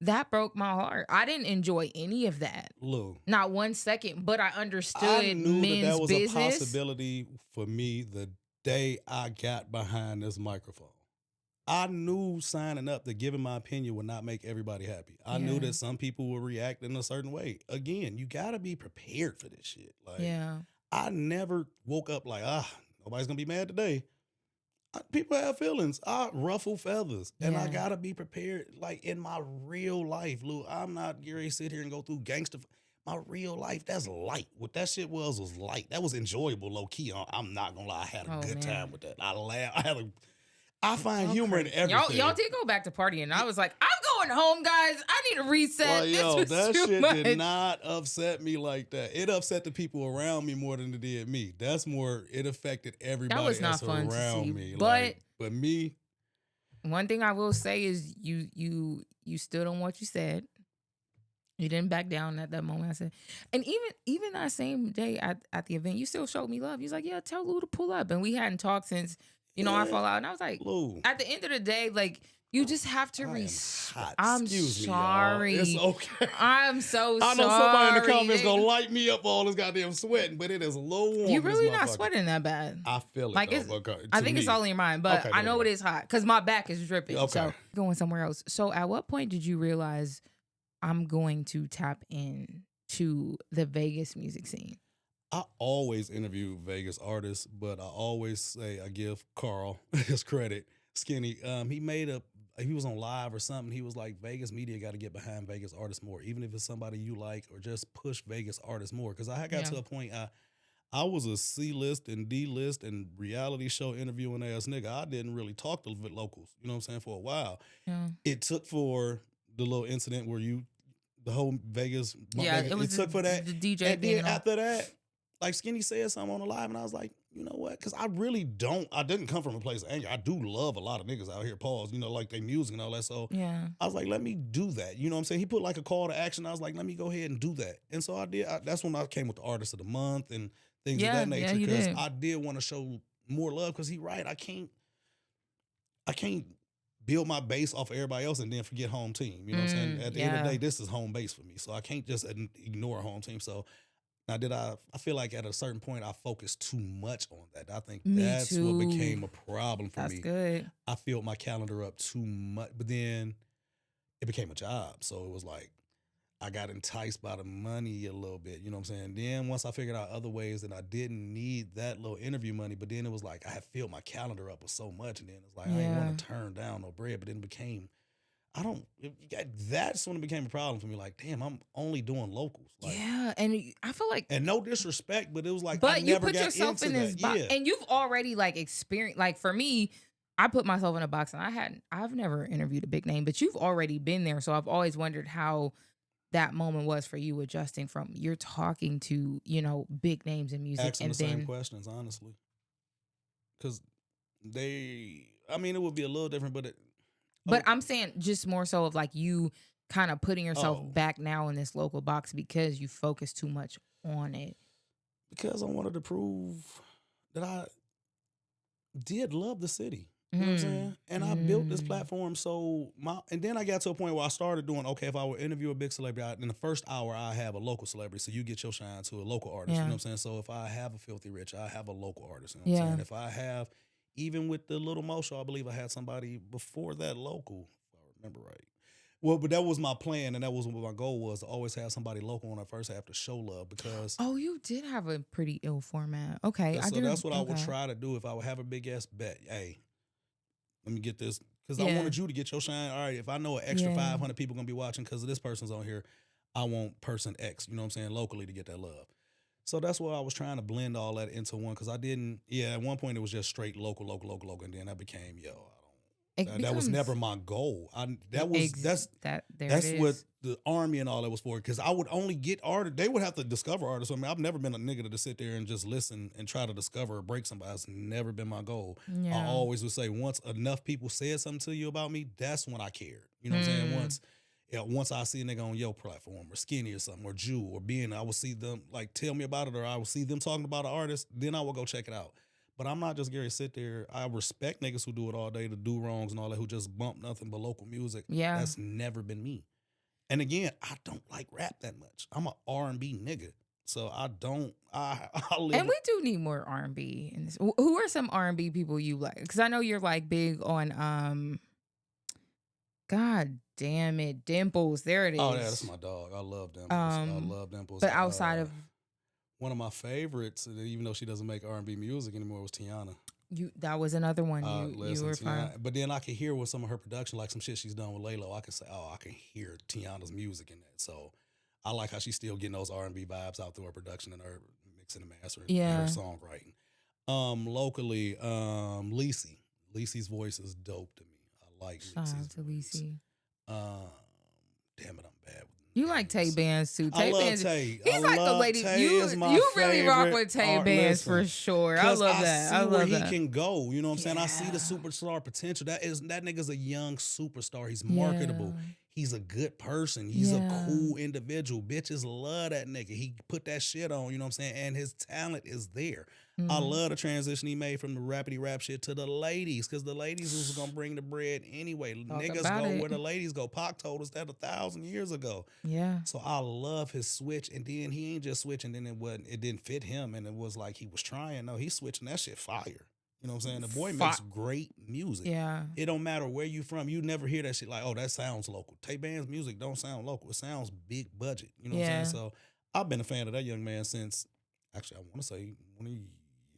that broke my heart. I didn't enjoy any of that. Lou. Not 1 second, but I understood I knew men's that was business. a possibility for me the day I got behind this microphone. I knew signing up to giving my opinion would not make everybody happy. I knew that some people would react in a certain way. Again, you got to be prepared for this shit. Like, I never woke up like, nobody's going to be mad today. People have feelings. I ruffle feathers. And I got to be prepared. Like, in my real life, Lou, I'm not Gary sit here and go through gangster. My real life, that's light. What that shit was light. That was enjoyable, low key. I'm not going to lie. I had a good time with that. I laughed. I find humor in everything. Y'all did go back to partying. I was like, I'm going home, guys. I need a reset. That shit much. did not upset me like that. It upset the people around me more than it did me. That's more, it affected everybody that was not fun around to see, me. But me. One thing I will say is you stood on what you said. You didn't back down at that moment. I said, and even that same day at the event, you still showed me love. You was like, yeah, tell Lou to pull up. And we hadn't talked since, I fall out. And I was like, Lou, at the end of the day, like, you just have to I'm Excuse sorry. Me, it's okay. I'm so sorry. I know somebody in the comments gonna light me up all this goddamn sweating, but it is a little warm. You really not sweating that bad. I feel it. Like though, I think it's all in your mind, but I know it is hot because my back is dripping. Okay. So going somewhere else. So at what point did you realize I'm going to tap in to the Vegas music scene? I always interview Vegas artists, but I always say I give Carl his credit. Skinny, he was on live or something. He was like, Vegas media got to get behind Vegas artists more, even if it's somebody you like, or just push Vegas artists more. Because I got to a point, I was a C-list and D-list and reality show interviewing ass nigga. I didn't really talk to locals, you know what I'm saying, for a while. Yeah. It took for the little incident where the whole Vegas, it took for that. The DJ and then after that, like Skinny said something on the live, and I was like, you know what? Because I didn't come from a place of anger. I do love a lot of niggas out here, pause, like their music and all that. So I was like, let me do that. You know what I'm saying? He put like a call to action. I was like, let me go ahead and do that. And so I did. That's when I came with the Artist of the Month and things of that nature. Because I did want to show more love because he right. I can't build my base off of everybody else and then forget home team. You know what I'm saying? At the end of the day, this is home base for me. So I can't just ignore home team. So now, I feel like at a certain point I focused too much on that. I think that's what became a problem for me. That's good. I filled my calendar up too much, but then it became a job. So it was like I got enticed by the money a little bit, you know what I'm saying? Then once I figured out other ways that I didn't need that little interview money, but then it was like I had filled my calendar up with so much, and then it's like I didn't want to turn down no bread, but then it became that's when it became a problem for me. Like, damn, I'm only doing locals. Like, and I feel like, and no disrespect, but it was like, but I you never put got yourself into in this box, and you've already like experienced. Like for me, I put myself in a box, and I've never interviewed a big name, but you've already been there. So I've always wondered how that moment was for you, adjusting from you're talking to big names in music, asking the same questions, honestly, because it would be a little different, but I'm saying just more so of like you kind of putting yourself back now in this local box because you focus too much on it. Because I wanted to prove that I did love the city. You know what I'm saying? And I built this platform and then I got to a point where I started doing, okay, if I would interview a big celebrity, in the first hour I have a local celebrity, so you get your shine to a local artist, you know what I'm saying? So if I have a Filthy Rich, I have a local artist, you know what I'm saying? If I have, even with the Little Mo show, I believe I had somebody before that local, if I remember right. Well, but that was my plan, and that was what my goal was, to always have somebody local on our first half to show love, because... Oh, you did have a pretty ill format. Okay. So that's what I would try to do if I would have a big ass bet. Hey, let me get this, because I wanted you to get your shine. All right, if I know an extra 500 people going to be watching because this person's on here, I want person X, you know what I'm saying, locally to get that love. So that's why I was trying to blend all that into one, because I didn't, at one point it was just straight local, and then I became, That was never my goal. That's what the Army and all that was for. Because I would only get artists. They would have to discover artists. I mean, I've never been a nigga to sit there and just listen and try to discover or break somebody. It's never been my goal. Yeah. I always would say, once enough people said something to you about me, that's when I cared. You know what I'm saying? Once I see a nigga on your platform or Skinny or something or Jew or being, I will see them like tell me about it, or I will see them talking about an artist. Then I will go check it out. But I'm not just Gary sit there. I respect niggas who do it all day, to do wrongs and all that, who just bump nothing but local music. Yeah. That's never been me. And again, I don't like rap that much. I'm an R&B nigga. So I live. And we do need more R&B in this. Who are some R&B people you like? Because I know you're like big on, God damn it, Dimples. There it is. Oh, yeah, that's my dog. I love Dimples. I love Dimples. But outside of... One of my favorites, even though she doesn't make R&B music anymore, was Tiana. That was another one you were fine. But then I could hear with some of her production, like some shit she's done with Laylo, I could say, oh, I can hear Tiana's music in that. So I like how she's still getting those R&B vibes out through her production and her mixing and mastering and her songwriting. Locally, Lacey. Lacey's voice is dope to me. I like Shout out to Lacey. Damn it, I'm bad with You like Tay Bands too. Tay Bands. He's like the lady. You really rock with Tay Bands for sure. I love that. I love where that. he can go. You know what I'm saying? I see the superstar potential. That nigga's a young superstar. He's marketable. He's a good person. He's a cool individual. Bitches love that nigga. He put that shit on, you know what I'm saying? And his talent is there. I love the transition he made from the rapidy rap shit to the ladies, because the ladies was going to bring the bread anyway. Niggas go where the ladies go. Pac told us that 1,000 years ago. Yeah. So I love his switch. And then he ain't just switching, then it didn't fit him, and it was like he was trying. No, he's switching that shit fire. You know what I'm saying? The boy makes great music. Yeah. It don't matter where you from. You never hear that shit like, oh, that sounds local. Tay Band's music don't sound local. It sounds big budget. You know what I'm saying? So I've been a fan of that young man since, actually, I want to say,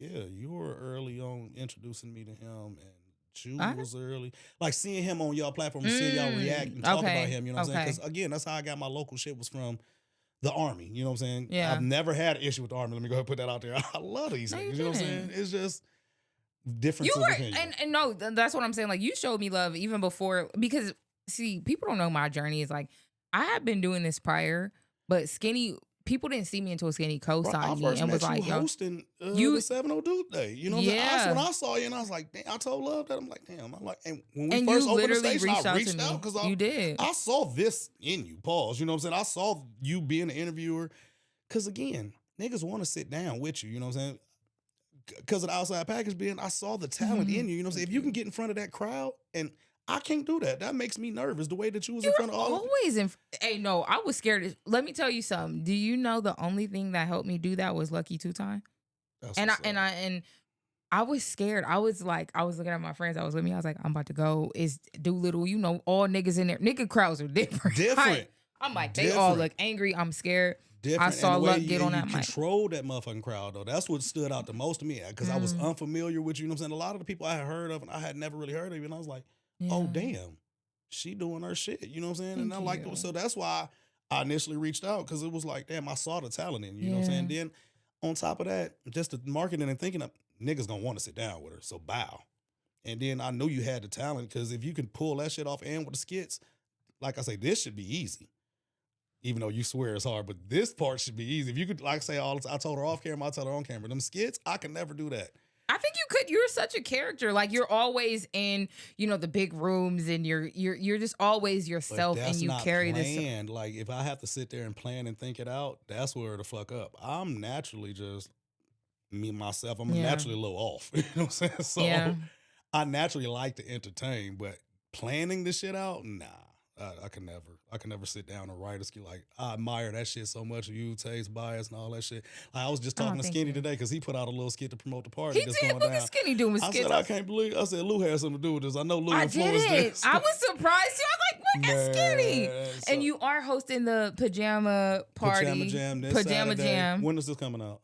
you were early on introducing me to him, and Jew was early. Like seeing him on y'all platform and seeing y'all react and talk about him, you know what I'm saying? Because again, that's how I got my local shit, was from the Army. You know what I'm saying? Yeah. I've never had an issue with the Army. Let me go ahead and put that out there. I love these niggas. You know what I'm saying? It's just different. And no, that's what I'm saying. Like, you showed me love even before, because see, people don't know my journey. Is like, I had been doing this prior, but Skinny, people didn't see me until Skinny co-signed me and was like, yo, hosting the 70 Dude Day. You know what I'm saying? That's when I saw you, and I was like, damn, I told Love that. I'm like, damn. I'm like, and when we first opened the station, I reached out because I saw this in you. Pause. You know what I'm saying? I saw you being an interviewer, because again, niggas want to sit down with you. You know what I'm saying? Because of the outside package being, I saw the talent in you. You know what I'm saying? If you can get in front of that crowd, and I can't do that. That makes me nervous. The way that you was in front of all always in. Hey, no, I was scared. Let me tell you something. Do you know the only thing that helped me do that was Lucky 2 Time? And I was scared. I was looking at my friends. I was with me. I was like, I'm about to go. Is Doolittle? You know, all niggas in there. Nigga crowds are different. I'm like, they all look angry. I'm scared. I saw Luck get on that mic. Control that motherfucking crowd, though. That's what stood out the most to me, because I was unfamiliar with you. You know what I'm saying? A lot of the people I had heard of, and I had never really heard of, and I was like, oh, damn, she doing her shit. You know what I'm saying? And I like it. So that's why I initially reached out, because it was like, damn, I saw the talent in you. You know what I'm saying? Then on top of that, just the marketing and thinking of niggas gonna want to sit down with her, so bow. And then I knew you had the talent, because if you can pull that shit off and with the skits, like I say, this should be easy. Even though you swear it's hard, but this part should be easy. If you could, like I say, I told her off camera, I told her on camera. Them skits, I can never do that. I think you could. You're such a character. Like, you're always in, you know, the big rooms, and you're just always yourself, and you carry this. Like, if I have to sit there and plan and think it out, that's where the fuck up. I'm naturally just me myself. I'm naturally a little off. You know what I'm saying? So I naturally like to entertain, but planning this shit out, nah. I can never sit down and write a skit. Like, I admire that shit so much. You, Taste, Bias, and all that shit. Like, I was just talking to Skinny today, because he put out a little skit to promote the party. He did. Look at Skinny doing skits. I can't believe. I said Lou had something to do with this. I know Lou influenced this. I was surprised too. I was like, look at Skinny. So, and you are hosting the pajama party. Pajama Jam this Saturday. When is this coming out?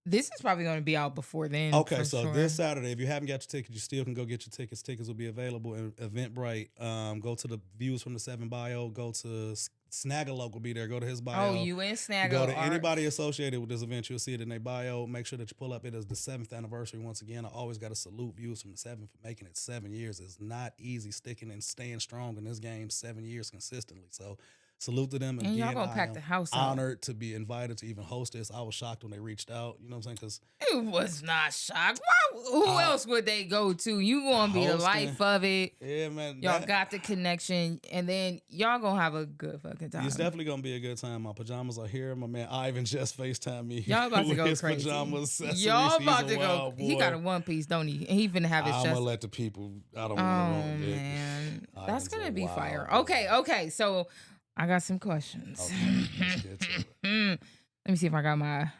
This is probably going to be out before then. Okay, so sure. this Saturday, if you haven't got your ticket, you still can go get your tickets. Tickets will be available in Eventbrite. Go to the Views from the 7 bio. Go to Snagalope will be there. Go to his bio. Oh, you and Snagalope. Go to anybody associated with this event. You'll see it in their bio. Make sure that you pull up. It is the 7th anniversary. Once again, I always got to salute Views from the 7 for making it 7 years. It's not easy sticking and staying strong in this game 7 years consistently. So salute to them. And again, y'all gonna pack the house out. Honored to be invited to even host this. I was shocked when they reached out. You know what I'm saying? Because it was not shocked. Who else would they go to? You gonna be the life of it. Yeah, man. Y'all got the connection, and then y'all gonna have a good fucking time. It's definitely gonna be a good time. My pajamas are here. My man Ivan just FaceTimed me. Y'all about to go his crazy. Pajamas, y'all about to go. Boy. He got a one piece, don't he? And he finna have his chest. I'm gonna let the people. I don't Oh know. man, Ivan's that's gonna be fire. boy. Okay. So I got some questions. Okay, let's get to it. Let me see if I got my.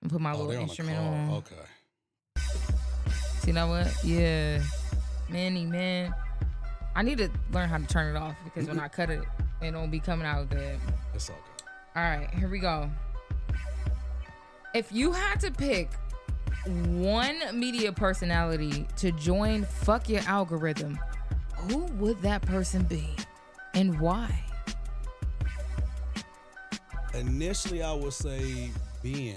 Put my little instrument on. Okay. See that what? Yeah. Man. I need to learn how to turn it off because when I cut it, it don't be coming out good. It's all good. All right, here we go. If you had to pick one media personality to join Fuck Your Algorithm, who would that person be and why? Initially, I would say Ben,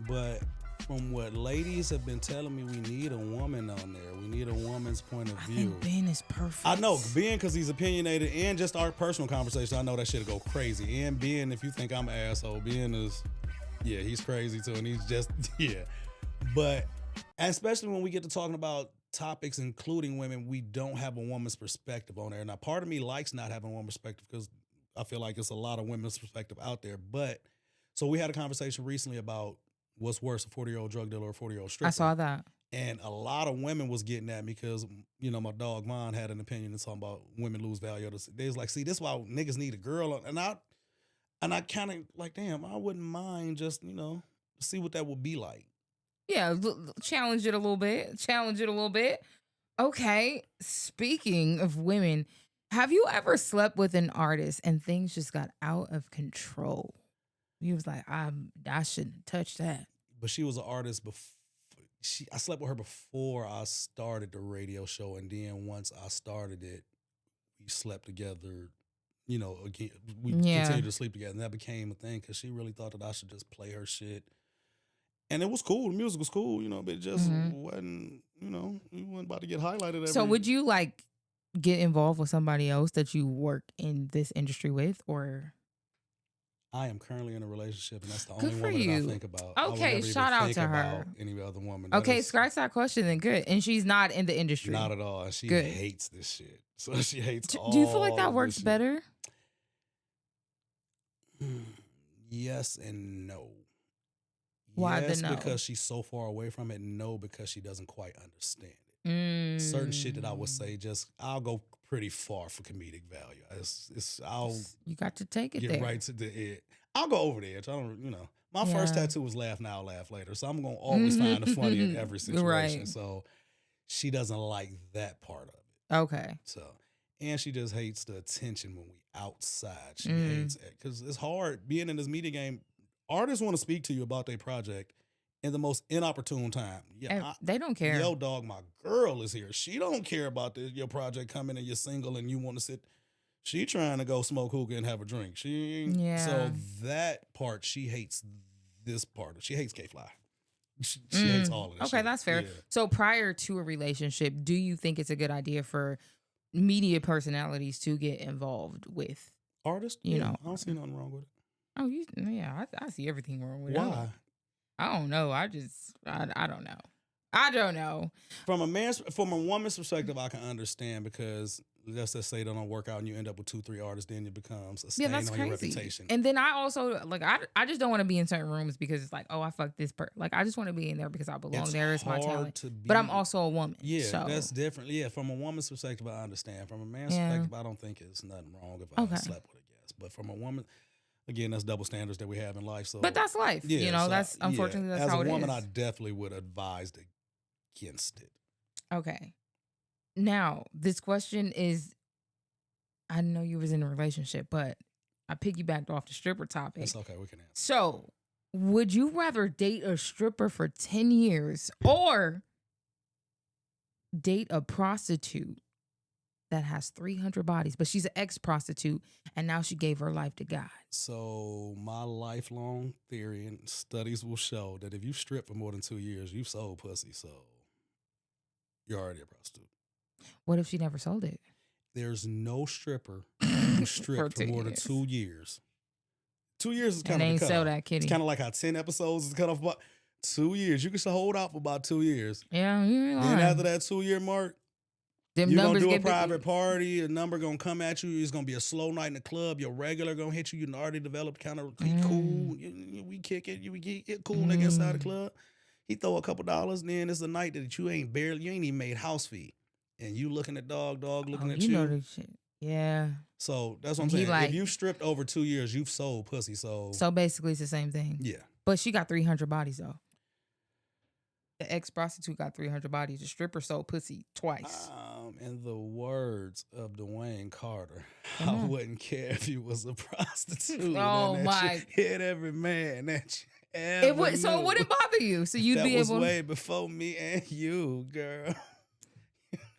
but from what ladies have been telling me, we need a woman on there. We need a woman's point of view. I think Ben is perfect. I know Ben because he's opinionated and just our personal conversation. I know that shit'll go crazy. And Ben, if you think I'm an asshole, Ben is, yeah, he's crazy too, and he's just yeah. But and especially when we get to talking about topics including women, we don't have a woman's perspective on there. Now, part of me likes not having a woman's perspective because I feel like it's a lot of women's perspective out there. But so we had a conversation recently about what's worse, a 40-year-old drug dealer or a 40-year-old stripper. I saw that. And a lot of women was getting that because, you know, my dog Vaughn had an opinion and talking about women lose value. They was like, see, this is why niggas need a girl. And I kind of like, damn, I wouldn't mind just, you know, see what that would be like. Yeah, challenge it a little bit. Okay, speaking of women, have you ever slept with an artist and things just got out of control? He was like, I shouldn't touch that. But she was an artist before. I slept with her before I started the radio show, and then once I started it, we slept together. You know, again, we continued to sleep together, and that became a thing because she really thought that I should just play her shit. And it was cool. The music was cool, you know, but it just wasn't, you know, we weren't about to get highlighted. So would you like get involved with somebody else that you work in this industry with, or? I am currently in a relationship, and that's the only woman that I think about. Okay, shout out to her. Any other woman. Okay, scratch that question then. Good. And she's not in the industry. Not at all. She hates this shit. So she hates all. Do you feel like that works better? Yes and no. Why yes, the no? Because she's so far away from it. No, because she doesn't quite understand it. Certain shit that I would say, I'll go pretty far for comedic value. You got to take it get there. Right to the edge. I'll go over the edge. I don't, you know. My first tattoo was laugh now, laugh later. So I'm gonna always find the funny in every situation. Right. So she doesn't like that part of it. Okay. So, and she just hates the attention when we outside. She hates it because it's hard being in this media game. Artists want to speak to you about their project in the most inopportune time. Yeah, they don't care. Yo, dog, my girl is here. She don't care about your project coming and you're single and you want to sit. She trying to go smoke hookah and have a drink. So that part, she hates this part. She hates K-FLYY. She hates all of this. Okay, shit. that's fair. Yeah. So prior to a relationship, do you think it's a good idea for media personalities to get involved with artists? You know, I don't see nothing wrong with it. Oh, I see everything wrong with it. Why? I don't know. I don't know. I don't know. From a woman's perspective, I can understand because let's just say they don't work out and you end up with 2-3 artists, then it becomes a stain on your reputation. And then I also I just don't want to be in certain rooms because it's like, oh, I fucked this person. Like I just want to be in there because I belong there. It's my talent. But I'm also a woman. Yeah, so. That's different. Yeah, from a woman's perspective, I understand. From a man's perspective, I don't think it's nothing wrong if I slept with a guest. But from a woman. Again, that's double standards that we have in life. So, but that's life. Yeah, you know, so, that's unfortunately that's how it is. As a woman, I definitely would advise against it. Okay. Now, this question is, I know you was in a relationship, but I piggybacked off the stripper topic. It's okay. We can answer. So, Would you rather date a stripper for 10 years or date a prostitute that has 300 bodies, but she's an ex-prostitute and now she gave her life to God? So my lifelong theory and studies will show that if you strip for more than 2 years, you've sold pussy. So you're already a prostitute. What if she never sold it? There's no stripper who stripped for more than 2 years. 2 years is kind of the sell cutoff. that kitty. It's kind of like how 10 episodes is cut off about 2 years. You can hold out for about 2 years. Yeah, you're lying. Then after that 2-year mark, them you're going to numbers do a get private party. A number going to come at you. It's going to be a slow night in the club. Your regular going to hit you. You already developed kind of cool. We kick it. We get cool nigga inside the club. He throw a couple dollars. Then it's a night that you ain't even made house fee. And you looking at dog looking at you. You know this shit. Yeah. So that's what I'm saying. If you stripped over 2 years, you've sold pussy. So basically it's the same thing. Yeah. But she got 300 bodies though. The ex-prostitute got 300 bodies. The stripper sold pussy twice. In the words of Dwayne Carter, I wouldn't care if you was a prostitute. Oh my! Hit every man that you so it wouldn't bother you. So you'd be able. That was way before me and you, girl.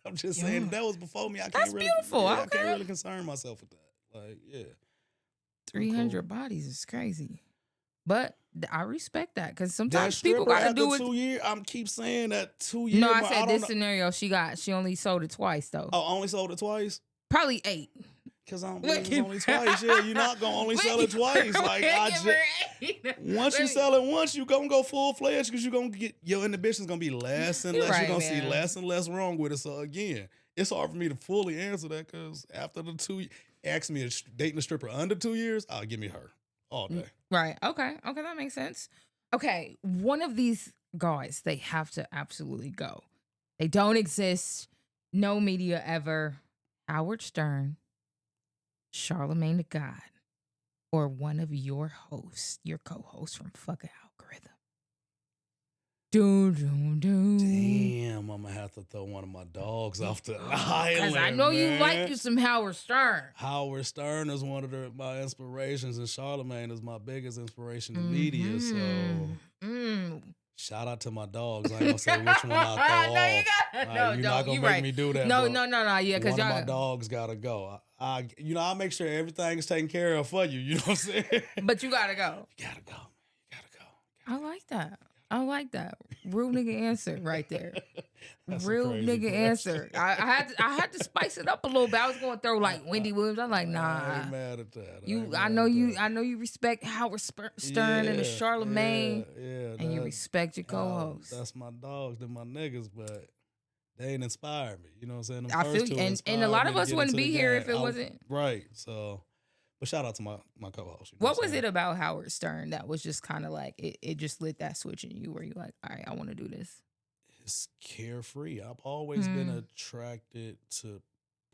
I'm just saying that was before me. That's beautiful. I can't really concern myself with that. Like, yeah. 300 bodies is crazy. But I respect that because sometimes people got to do it. 2 years. I'm keep saying that 2 years. No, I said this scenario. She only sold it twice though. Oh, only sold it twice? Probably 8. Because I don't believe it's only twice. Yeah, you're not gonna only sell it twice. Like once you sell it once, you gonna go full fledged because you're gonna get your inhibition's gonna be less and less. You're gonna see less and less wrong with it. So again, it's hard for me to fully answer that because after the 2, ask me dating a stripper under 2 years, I'll give me her all day. Right. Okay, that makes sense. Okay, one of these guys, they have to absolutely go. They don't exist. No media ever. Howard Stern, Charlemagne the God, or one of your hosts, your co-hosts from fucking Algorithm. Damn, I'm gonna have to throw one of my dogs off the island. Because I know you like you some Howard Stern. Howard Stern is one of my inspirations, and Charlemagne is my biggest inspiration in media. So shout out to my dogs. I ain't gonna say which one I throw off. You're not gonna make me do that. No. Yeah, because one of my dogs gotta go. I make sure everything's taken care of for you. You know what I'm saying? But you gotta go. You gotta go. You gotta go. I like that. Real nigga answer right there. Real nigga answer. I had to spice it up a little bit. I was going to throw like Wendy Williams. I'm like, nah. I ain't mad at that. I know you respect Howard Stern and the Charlemagne. And you respect your co-host. That's my dogs. They're my niggas, but they ain't inspired me. You know what I'm saying? I feel you. And a lot of us wouldn't be here if it wasn't. Right. So. But shout out to my co-host. What was it about Howard Stern that was just kind of like, it just lit that switch in you where you're like, all right, I want to do this? It's carefree. I've always been attracted to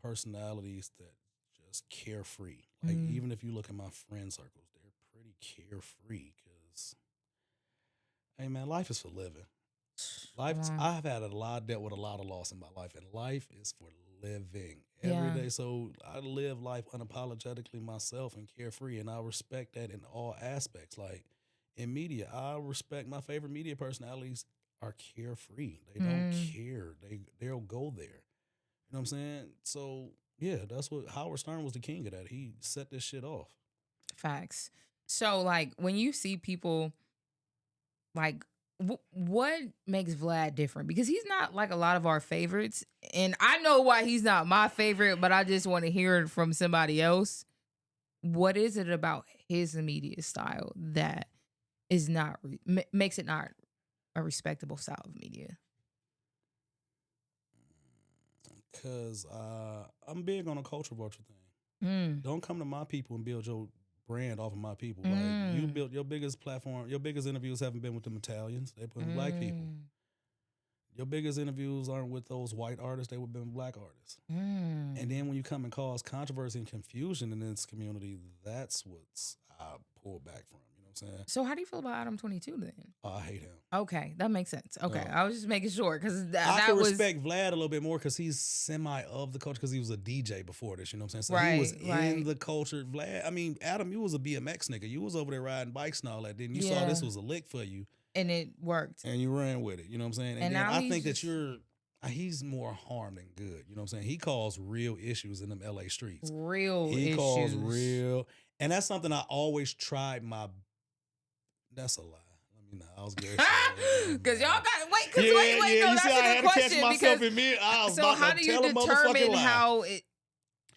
personalities that just carefree. Like, even if you look at my friend circles, they're pretty carefree because, hey, man, life is for living. I've had dealt with a lot of loss in my life, and life is for living every day. So I live life unapologetically myself and carefree, and I respect that in all aspects. Like in media, I respect my favorite media personalities are carefree. They don't care. They'll go there. You know what I'm saying? So yeah, that's what Howard Stern was the king of that. He set this shit off. Facts. So like when you see people like what makes Vlad different? Because he's not like a lot of our favorites. And I know why he's not my favorite, but I just want to hear it from somebody else. What is it about his media style that is not makes it not a respectable style of media? Because I'm big on a culture vulture thing. Don't come to my people and build your brand off of my people. Like you built your biggest platform, your biggest interviews haven't been with them Italians. They put black people. Your biggest interviews aren't with those white artists. They would have been black artists. And then when you come and cause controversy and confusion in this community, that's what I pull back from. You know what I'm what I'm saying? So how do you feel about Adam 22 then? I hate him. Okay, that makes sense. Okay, I was just making sure because I can respect Vlad a little bit more because he's semi of the culture because he was a DJ before this. You know what I'm saying? So he was in the culture. Vlad, I mean, Adam, you was a BMX nigga. You was over there riding bikes and all that. Then you saw this was a lick for you, and it worked, and you ran with it. You know what I'm saying? And then I think that he's more harm than good. You know what I'm saying? He caused real issues in them LA streets. He caused real, and that's something I always tried my. That's a lie. I was good. Because y'all got wait. No, that's a good question. Because so how do you determine how it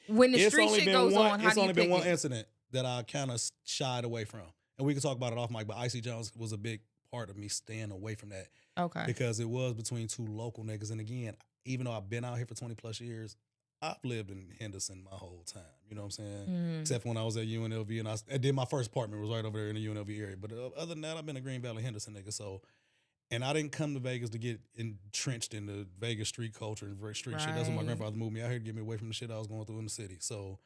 when the street shit goes on? How do you pick it? It's only been one incident that I kind of shied away from, and we can talk about it off mic. But Icy Jones was a big part of me staying away from that. Okay. Because it was between two local niggas, and again, even though I've been out here for 20+ years, I've lived in Henderson my whole time. You know what I'm saying? Except when I was at UNLV, and I did my first apartment was right over there in the UNLV area. But other than that, I've been a Green Valley Henderson nigga. So, and I didn't come to Vegas to get entrenched in the Vegas street culture and street shit. That's what my grandfather moved me out here to get me away from the shit I was going through in the city. So,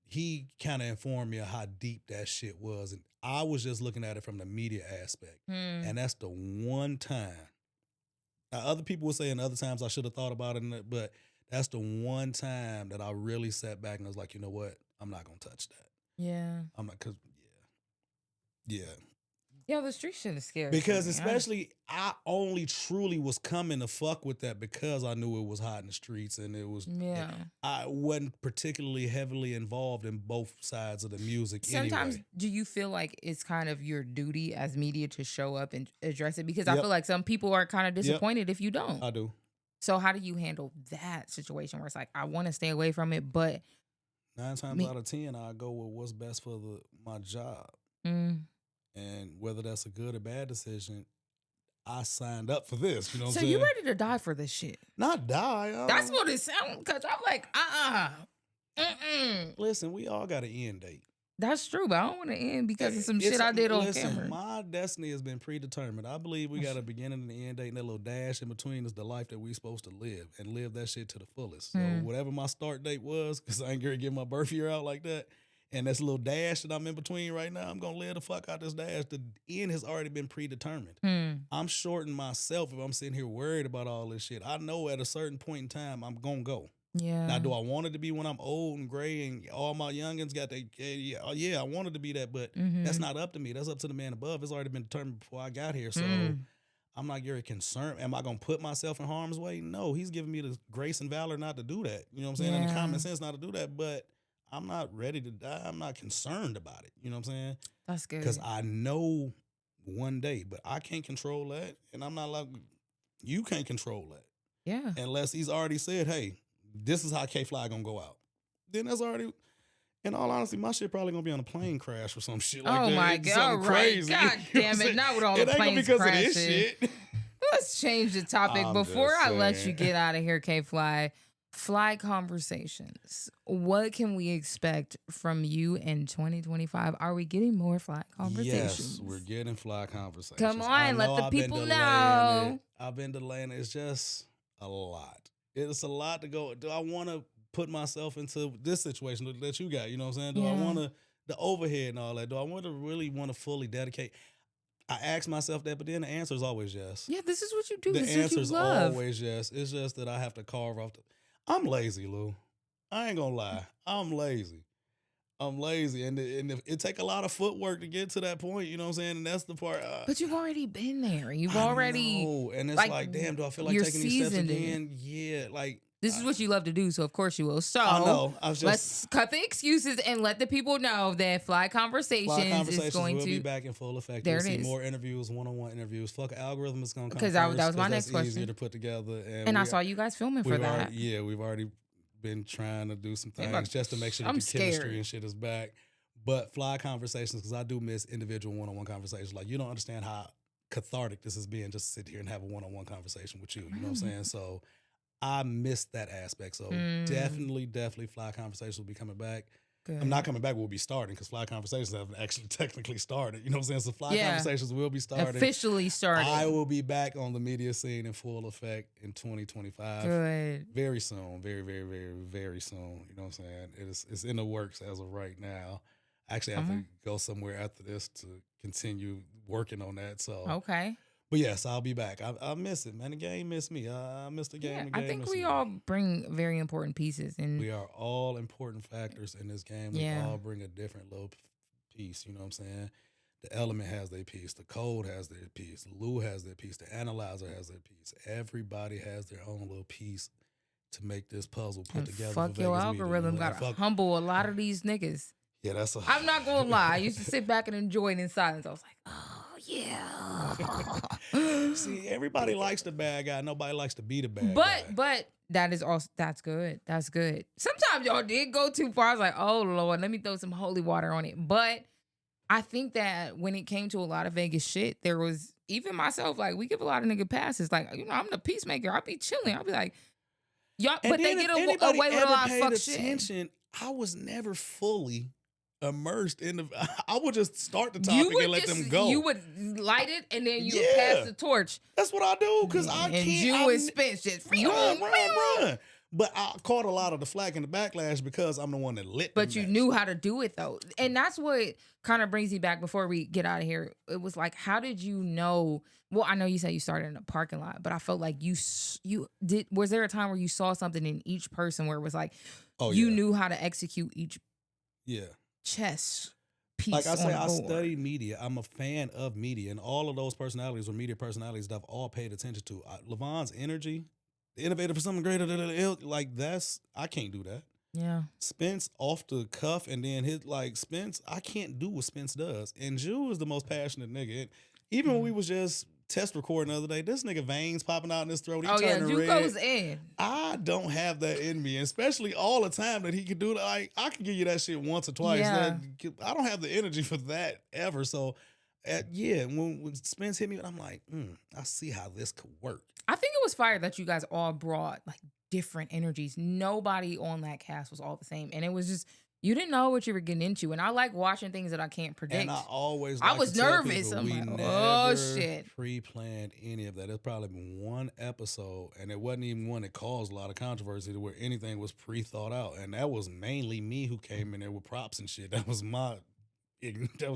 he kind of informed me of how deep that shit was, and I was just looking at it from the media aspect. And that's the one time. Now, other people were saying other times I should have thought about it, but that's the one time that I really sat back and I was like, you know what? I'm not going to touch that. Yeah. I'm not, because, yeah. Yeah, the street shit is scary. Because especially, I only truly was coming to fuck with that because I knew it was hot in the streets and it was, I wasn't particularly heavily involved in both sides of the music Sometimes, do you feel like it's kind of your duty as media to show up and address it? Because I feel like some people are kind of disappointed if you don't. I do. So how do you handle that situation where it's like, I want to stay away from it, but 9 times out of 10, I go with what's best for my job. And whether that's a good or bad decision, I signed up for this. You know what I'm saying? So you ready to die for this shit? Not die. That's what it sounds, because I'm like, Listen, we all got an end date. That's true, but I don't want to end because of some shit I did on camera. My destiny has been predetermined. I believe we got a beginning and an end date, and that little dash in between is the life that we supposed to live, and live that shit to the fullest. So whatever my start date was, because I ain't gonna get my birth year out like that, and that's a little dash that I'm in between right now, I'm going to live the fuck out this dash. The end has already been predetermined. I'm shorting myself if I'm sitting here worried about all this shit. I know at a certain point in time, I'm going to go. Yeah. Now, do I want it to be when I'm old and gray and all my youngins got their, I want it to be that, but that's not up to me. That's up to the man above. It's already been determined before I got here. So I'm not very concerned. Am I going to put myself in harm's way? No, he's giving me the grace and valor not to do that. You know what I'm saying? And the common sense not to do that, but I'm not ready to die. I'm not concerned about it. You know what I'm saying? That's good. Because I know one day, but I can't control that. And I'm not like, you can't control that. Yeah. Unless he's already said, hey, this is how K-FLYY gonna go out. Then that's already, in all honesty, my shit probably gonna be on a plane crash or some shit like that. Oh my God, crazy. God damn it. Not with all the planes crashing. It ain't because of this shit. Let's change the topic. Before I let you get out of here, K-FLYY, Fly Conversations. What can we expect from you in 2025? Are we getting more Fly Conversations? Yes, we're getting Fly Conversations. Come on, let the people know. I've been delaying it. It's just a lot. It's a lot to go. Do I want to put myself into this situation that you got? You know what I'm saying? Do I want to, the overhead and all that? Do I really want to fully dedicate? I ask myself that, but then the answer is always yes. Yeah, this is what you do. The answer is always yes. It's just that I have to carve off I'm lazy, Lou. I ain't gonna lie. I'm lazy. And it take a lot of footwork to get to that point. You know what I'm saying? And that's the part. But you've already been there. You've already. And it's like, damn, do I feel like taking these steps again? Yeah, like. This is what you love to do, so of course you will. So I know. Let's cut the excuses and let the people know that Fly Conversations is going will to be back in full effect. There You'll see is more interviews, one-on-one interviews. Fuck algorithm is going to come because first, that was my next question. Easier to put together. And I saw you guys filming for that. We've already been trying to do some things just to make sure that the chemistry and shit is back. But Fly Conversations, because I do miss individual one-on-one conversations. Like, you don't understand how cathartic this has been just to sit here and have a one-on-one conversation with you. You know what I'm saying? So I missed that aspect. So definitely Fly Conversations will be coming back. Good. I'm not coming back. We'll be starting because Fly Conversations haven't actually technically started. You know what I'm saying? So Fly Conversations will be starting. Officially started. I will be back on the media scene in full effect in 2025. Good. Very soon. Very, very, very, very soon. You know what I'm saying? It's in the works as of right now. Actually, I have to go somewhere after this to continue working on that. So okay. But yes, I'll be back. I miss it, man. The game missed me. I missed the game. Yeah, the game I think missed we me. all bring very important pieces, and We are all important factors in this game. We all bring a different little piece. You know what I'm saying? The element has their piece. The code has their piece. Lou has their piece. The analyzer has their piece. Everybody has their own little piece to make this puzzle put together. Fuck your algorithm. Gotta humble a lot of these niggas. Yeah, that's. I'm not gonna lie. I used to sit back and enjoy it in silence. I was like, oh yeah. See, everybody likes the bad guy. Nobody likes to be the bad guy. But that is also that's good. That's good. Sometimes y'all did go too far. I was like, oh Lord, let me throw some holy water on it. But I think that when it came to a lot of Vegas shit, there was even myself, like, we give a lot of nigga passes. Like, you know, I'm the peacemaker. I'll be chilling. I'll be like, y'all, but they get away with a lot of fuck shit. I was never fully immersed in the. I would just start the topic and let them go. You would light it and then you would pass the torch. That's what I do because I can't. And you would spin shit. Run. But I caught a lot of the flack and the backlash because I'm the one that lit. But you knew how to do it though, and that's what kind of brings me back. Before we get out of here, it was like, how did you know? Well, I know you said you started in a parking lot, but I felt like you did. Was there a time where you saw something in each person where it was like, you knew how to execute each chess piece? Like I say, I study media. I'm a fan of media, and all of those personalities were media personalities that I've all paid attention to. Levon's energy, the innovator for something greater than like that's I can't do that. Yeah. Spence off the cuff, and then his Spence, I can't do what Spence does. And Jew is the most passionate nigga. And even when we was just test recording the other day, this nigga veins popping out in his throat. He turning red. Goes in. I don't have that in me, especially all the time that he could do. Like, I can give you that shit once or twice. Yeah. I don't have the energy for that ever. So, when Spence hit me, I'm like, I see how this could work. I think it was fire that you guys all brought like different energies. Nobody on that cast was all the same, and it was just. You didn't know what you were getting into, and I like watching things that I can't predict. And I always, I was nervous. I'm like, oh shit! Pre-planned any of that. There's probably been one episode, and it wasn't even one that caused a lot of controversy, where anything was pre-thought out, and that was mainly me who came in there with props and shit. That was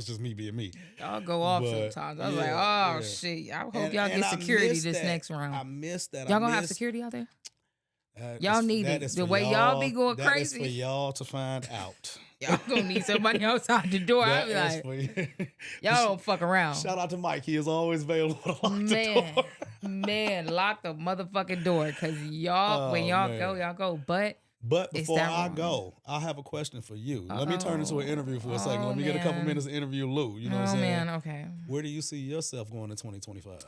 just me being me. Y'all go off sometimes. I was like, oh shit! I hope y'all get security this next round. I missed that. Y'all gonna have security out there? Y'all need it. The way y'all be going crazy. That is for y'all to find out. Y'all gonna need somebody outside the door. I'll be like, y'all don't fuck around. Shout out to Mike. He is always available to lock the door. Man, lock the motherfucking door. Cause y'all, when y'all go, y'all go. But before I go, I have a question for you. Let me turn into an interview for a second. Let me get a couple minutes to interview Lou. You know what I'm saying? Oh man, okay. Where do you see yourself going in 2025?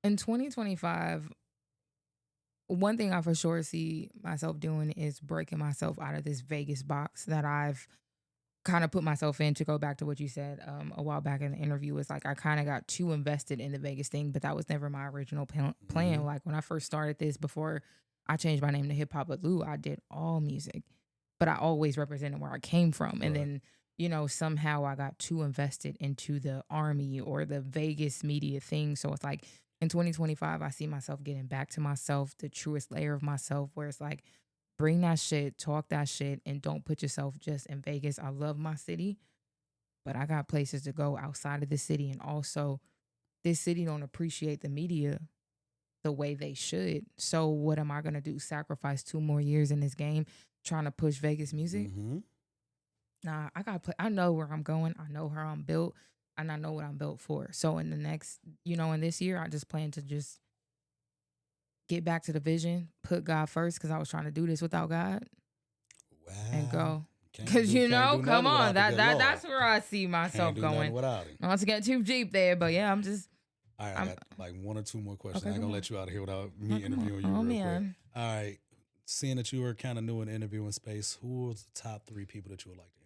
In 2025, one thing I for sure see myself doing is breaking myself out of this Vegas box that I've kind of put myself in. To go back to what you said a while back in the interview, is like I kind of got too invested in the Vegas thing, but that was never my original plan. Mm-hmm. Like when I first started this, before I changed my name to Hip Hop with Lou, I did all music, but I always represented where I came from. And then, you know, somehow I got too invested into the army or the Vegas media thing. So it's like, in 2025, I see myself getting back to myself, the truest layer of myself, where it's like, bring that shit, talk that shit, and don't put yourself just in Vegas. I love my city, but I got places to go outside of the city. And also, this city don't appreciate the media the way they should. So what am I going to do? Sacrifice 2 more years in this game trying to push Vegas music? Mm-hmm. Nah, I know where I'm going. I know how I'm built. And I know what I'm built for. So in the next, in this year, I just plan to just get back to the vision, put God first, because I was trying to do this without God. Wow. And go. Because, come on. That's where I see myself going. Not to get too deep there, but yeah, I'm just. All right, I got like 1 or 2 more questions. I ain't going to let you out of here without me interviewing you real quick. All right. Seeing that you were kind of new in interviewing space, who was the top 3 people that you would like to interview?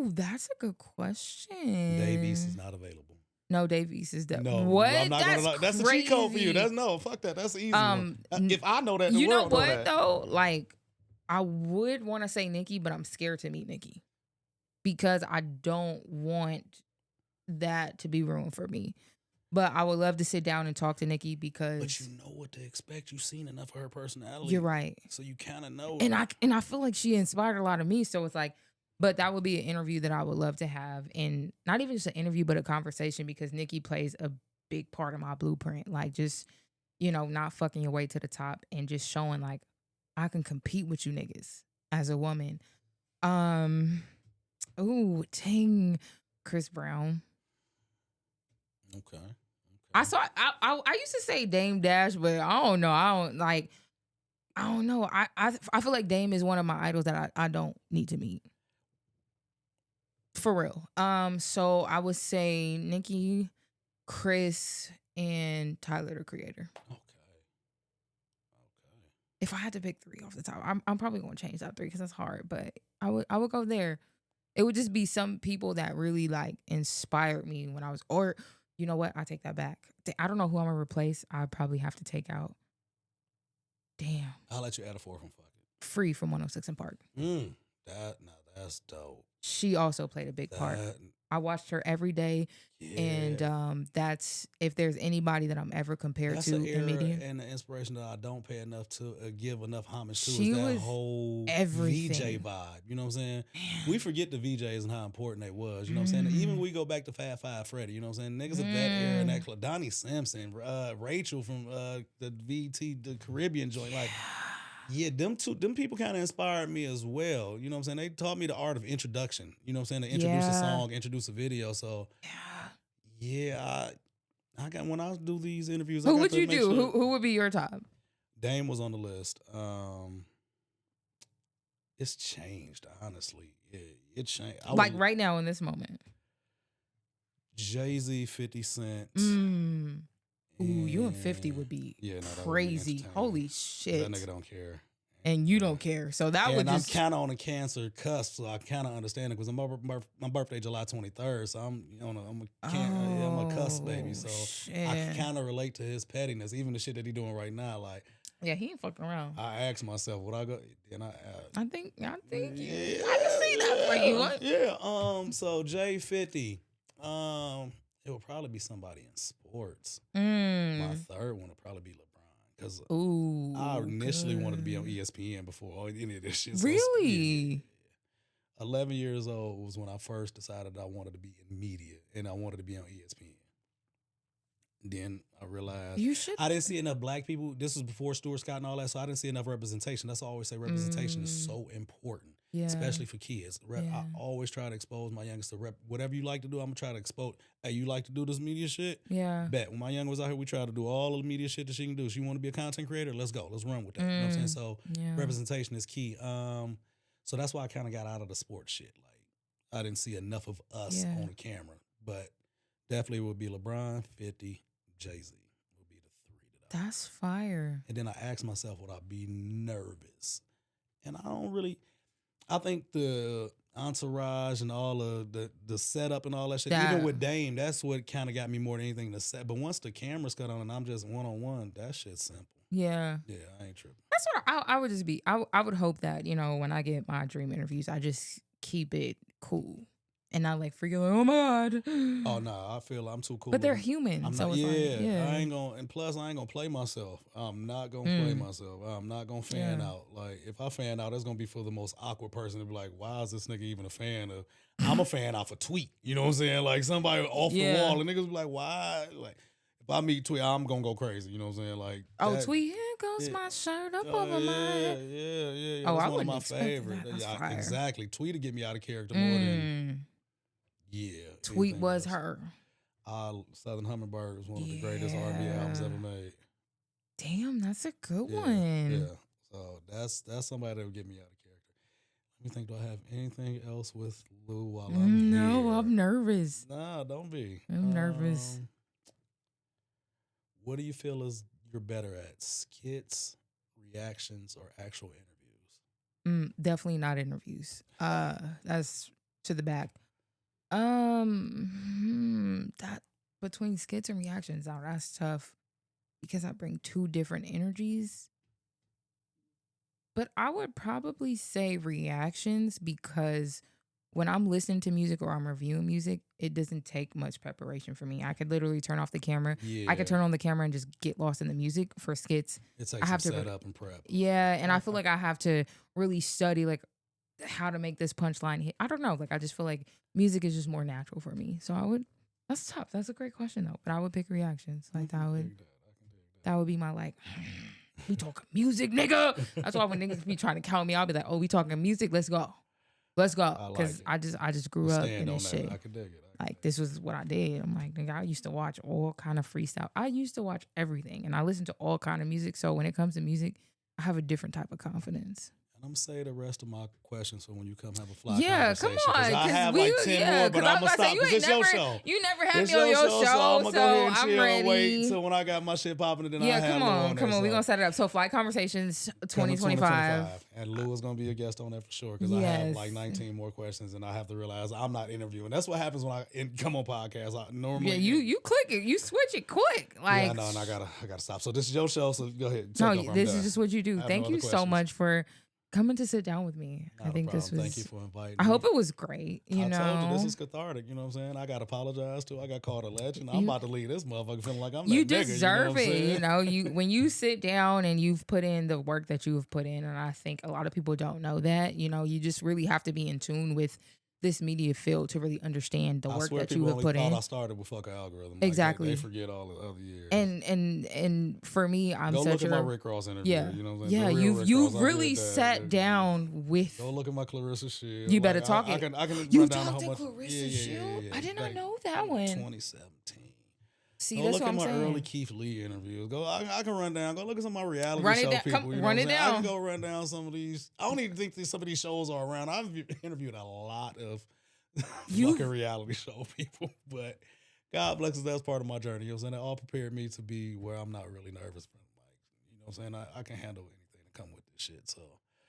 That's a good question. Dave East is not available. No, Dave East is dead. No, what? I'm not gonna lie. That's a cheat code for you. Fuck that. That's an easy one. If I know that, the world know that. Though? Like, I would want to say Nicki, but I'm scared to meet Nicki because I don't want that to be ruined for me. But I would love to sit down and talk to Nicki because. But you know what to expect. You've seen enough of her personality. You're right. So you kind of know. And I feel like she inspired a lot of me. So it's like, But that would be an interview that I would love to have, and not even just an interview, but a conversation, because Nikki plays a big part of my blueprint. Like, just, not fucking your way to the top and just showing like I can compete with you niggas as a woman. Ooh, dang, Chris Brown. Okay. I used to say Dame Dash, but I don't know. I don't know. I feel like Dame is one of my idols that I don't need to meet. For real. So I would say Nicki, Chris, and Tyler, the Creator. Okay. If I had to pick 3 off the top, I'm probably gonna change that 3 because that's hard. But I would go there. It would just be some people that really like inspired me when I was, or you know what? I take that back. I don't know who I'm gonna replace. I probably have to take out. Damn. I'll let you add a 4th from fuck it. Free from 106 in Park. That's dope. She also played a big part. I watched her every day, and that's, if there's anybody that I'm ever compared to in media, and the inspiration that I don't pay enough to give enough homage to she is that was whole everything. VJ vibe. You know what I'm saying? Man. We forget the VJs and how important they was. You know what I'm saying? Even we go back to Fat Five Freddy. You know what I'm saying? Niggas of that era and that Donnie Simpson, Rachel from the VT, the Caribbean joint, like. Yeah, them people kind of inspired me as well. You know what I'm saying? They taught me the art of introduction. You know what I'm saying? To introduce a song, introduce a video. So, I got, when I do these interviews, who would you do? Sure. Who would be your top? Dame was on the list. It's changed, honestly. It changed. Like right now in this moment. Jay-Z, 50 Cent. Ooh, you and 50 would be crazy. Holy shit. That nigga don't care. And you don't care. So that would just... I'm kind of on a cancer cusp, so I kind of understand it because my birthday July 23rd, so I'm a cusp baby. So shit. I kind of relate to his pettiness, even the shit that he doing right now. Like, yeah, he ain't fucking around. I ask myself, would I go? And I think I can see that for you. Yeah. So J50. It would probably be somebody in sports. My third one would probably be LeBron. Because I initially wanted to be on ESPN before any of this shit. Really? 11 years old was when I first decided I wanted to be in media. And I wanted to be on ESPN. Then I realized I didn't see enough black people. This was before Stuart Scott and all that, so I didn't see enough representation. That's why I always say representation is so important, especially for kids. I always try to expose my youngest to whatever you like to do. I'm going to try to expose, hey, you like to do this media shit? Yeah. Bet. When my young was out here, we tried to do all of the media shit that she can do. She want to be a content creator? Let's go. Let's run with that. You know what I'm saying? So representation is key. So that's why I kind of got out of the sports shit. Like, I didn't see enough of us on the camera. But definitely would be LeBron, 50, Jay-Z would be the 3 That's fire. And then I asked myself, would I be nervous? And I think the entourage and all of the setup and all that shit, even with Dame, that's what kind of got me more than anything to set. But once the camera's cut on and I'm just one-on-one, that shit's simple. Yeah. Yeah, I ain't tripping. That's what I would just be. I would hope that, when I get my dream interviews, I just keep it cool. And not like freaking like, oh my God. Oh no, I feel I'm too cool. But they're human. I ain't gonna, and plus I ain't gonna play myself. I'm not gonna play myself. I'm not gonna fan out. Like if I fan out, it's gonna be for the most awkward person to be like, why is this nigga even a fan of? I'm a fan off a tweet. You know what I'm saying? Like somebody off the wall, and niggas be like, why? Like if I meet Tweet, I'm gonna go crazy. You know what I'm saying? Like Tweet, here goes my shirt up over my head. Yeah. Oh, that's I one of my expect favorite. that. Exactly. Tweet to get me out of character more than. Yeah. Tweet was her. Southern Hummingbird was one of the greatest R&B albums ever made. Damn, that's a good one. Yeah. So that's somebody that would get me out of character. Let me think, do I have anything else with Lou while I'm here? No, I'm nervous. Nah, don't be. I'm nervous. What do you feel is you're better at? Skits, reactions, or actual interviews? Definitely not interviews. That's to the back. That between skits and reactions, now that's tough because I bring 2 different energies. But I would probably say reactions because when I'm listening to music or I'm reviewing music, it doesn't take much preparation for me. I could literally turn off the camera. Yeah. I could turn on the camera and just get lost in the music. For skits, it's like I have to set up and prep. Yeah, and I feel like I have to really study. Like how to make this punchline hit. I don't know. Like, I just feel like music is just more natural for me. So that's tough. That's a great question though. But I would pick reactions. Like that would be my like, we talking music, nigga. That's why when niggas be trying to count me, I'll be like, oh, we talking music. Let's go. Because I just grew up in this shit. I can dig it. Like, this was what I did. I'm like, nigga, I used to watch all kind of freestyle. I used to watch everything, and I listen to all kind of music. So when it comes to music, I have a different type of confidence. And I'm say the rest of my questions for when you come have a fly come conversation. on. I have like 10 more, but I'm going to stop because it's your show. You never had me on your show, so I'm going to go ahead and chill ready. And wait till when I got my shit popping, and then I have Lou on there. Come on. We're going to set it up. So Fly Conversations 2025. And Lou is going to be a guest on that for sure because I have like 19 more questions, and I have to realize I'm not interviewing. That's what happens when I come on podcasts. Normally, you click it. You switch it quick. Like, yeah, no, and I gotta stop. So this is your show, so go ahead. No, this is just what you do. Thank you so much for coming to sit down with me. Not I think this was. Thank you for inviting me. I hope it was great. I told you this is cathartic. You know what I'm saying? I got to apologize too. I got called a legend. I'm about to leave this motherfucker feeling like I'm. You that deserve nigga, you know it. When you sit down and you've put in the work that you have put in, and I think a lot of people don't know that. You just really have to be in tune with this media field to really understand the work that you have put in. I started with fuck algorithm. Exactly. They forget all the other years. And for me, I'm go such look at my Rick Ross interview. Yeah. You know what I'm saying? Yeah, you've really sat down with. Go look at my Clarissa Shield. You better talk it. I can you run down talked how to much. Clarissa Shield? I did not know that one. 2017. See, go that's look what at I'm my saying. early K-FLYY interviews. I can run down. Go look at some of my reality show people. Run it down. I can go run down some of these. I don't even think some of these shows are around. I've interviewed a lot of fucking reality show people, but God bless us, that's part of my journey. You know what I'm saying? It all prepared me to be where I'm not really nervous from. Like, you know what I'm saying? I can handle anything that come with this shit. So.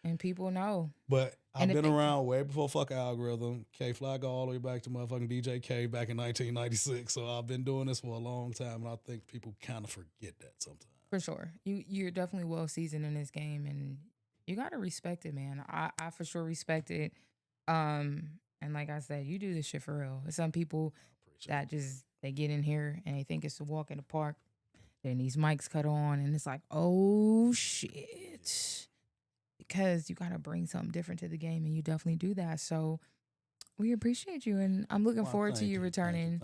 And people know. But I've been around way before fuck algorithm. K-FLYY go all the way back to motherfucking DJ K back in 1996. So I've been doing this for a long time, and I think people kind of forget that sometimes. For sure. You're definitely well seasoned in this game, and you got to respect it, man. I for sure respect it. And like I said, you do this shit for real. There's some people that they get in here and they think it's a walk in the park. Then these mics cut on, and it's like, oh shit. Because you got to bring something different to the game, and you definitely do that. So we appreciate you, and I'm looking forward to you returning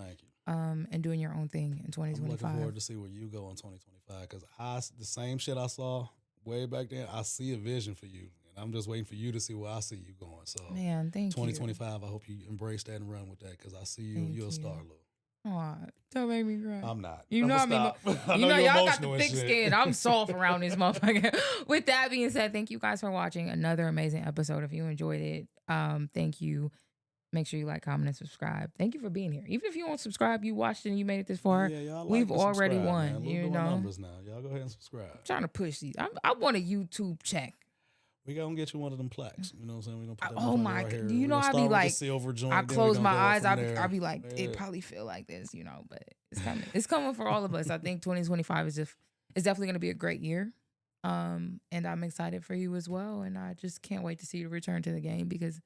and doing your own thing in 2025. I'm looking forward to see where you go in 2025, because the same shit I saw way back then, I see a vision for you, and I'm just waiting for you to see where I see you going. So, man, thank 2025, I hope you embrace that and run with that, because I see you're a star, Lou. Aw, don't make me cry. I'm not. You know, y'all got the thick skin. I'm soft around this motherfucker. With that being said, thank you guys for watching another amazing episode. If you enjoyed it, thank you. Make sure you like, comment, and subscribe. Thank you for being here. Even if you won't subscribe, you watched it and you made it this far. Yeah, we've already won. Man. You know, numbers now. Y'all go ahead and subscribe. I'm trying to push these. I want a YouTube check. We gonna get you one of them plaques. You know what I'm saying? We gonna put that oh my right God. Here. You know, I be like, silver joint, I close my eyes. I be like, it probably feel like this, you know, but it's coming. It's coming for all of us. I think 2025 is definitely gonna be a great year. And I'm excited for you as well. And I just can't wait to see you return to the game because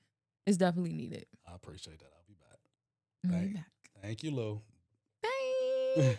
it's definitely needed. I appreciate that. I'll be back. Thank you, Lou. Bye.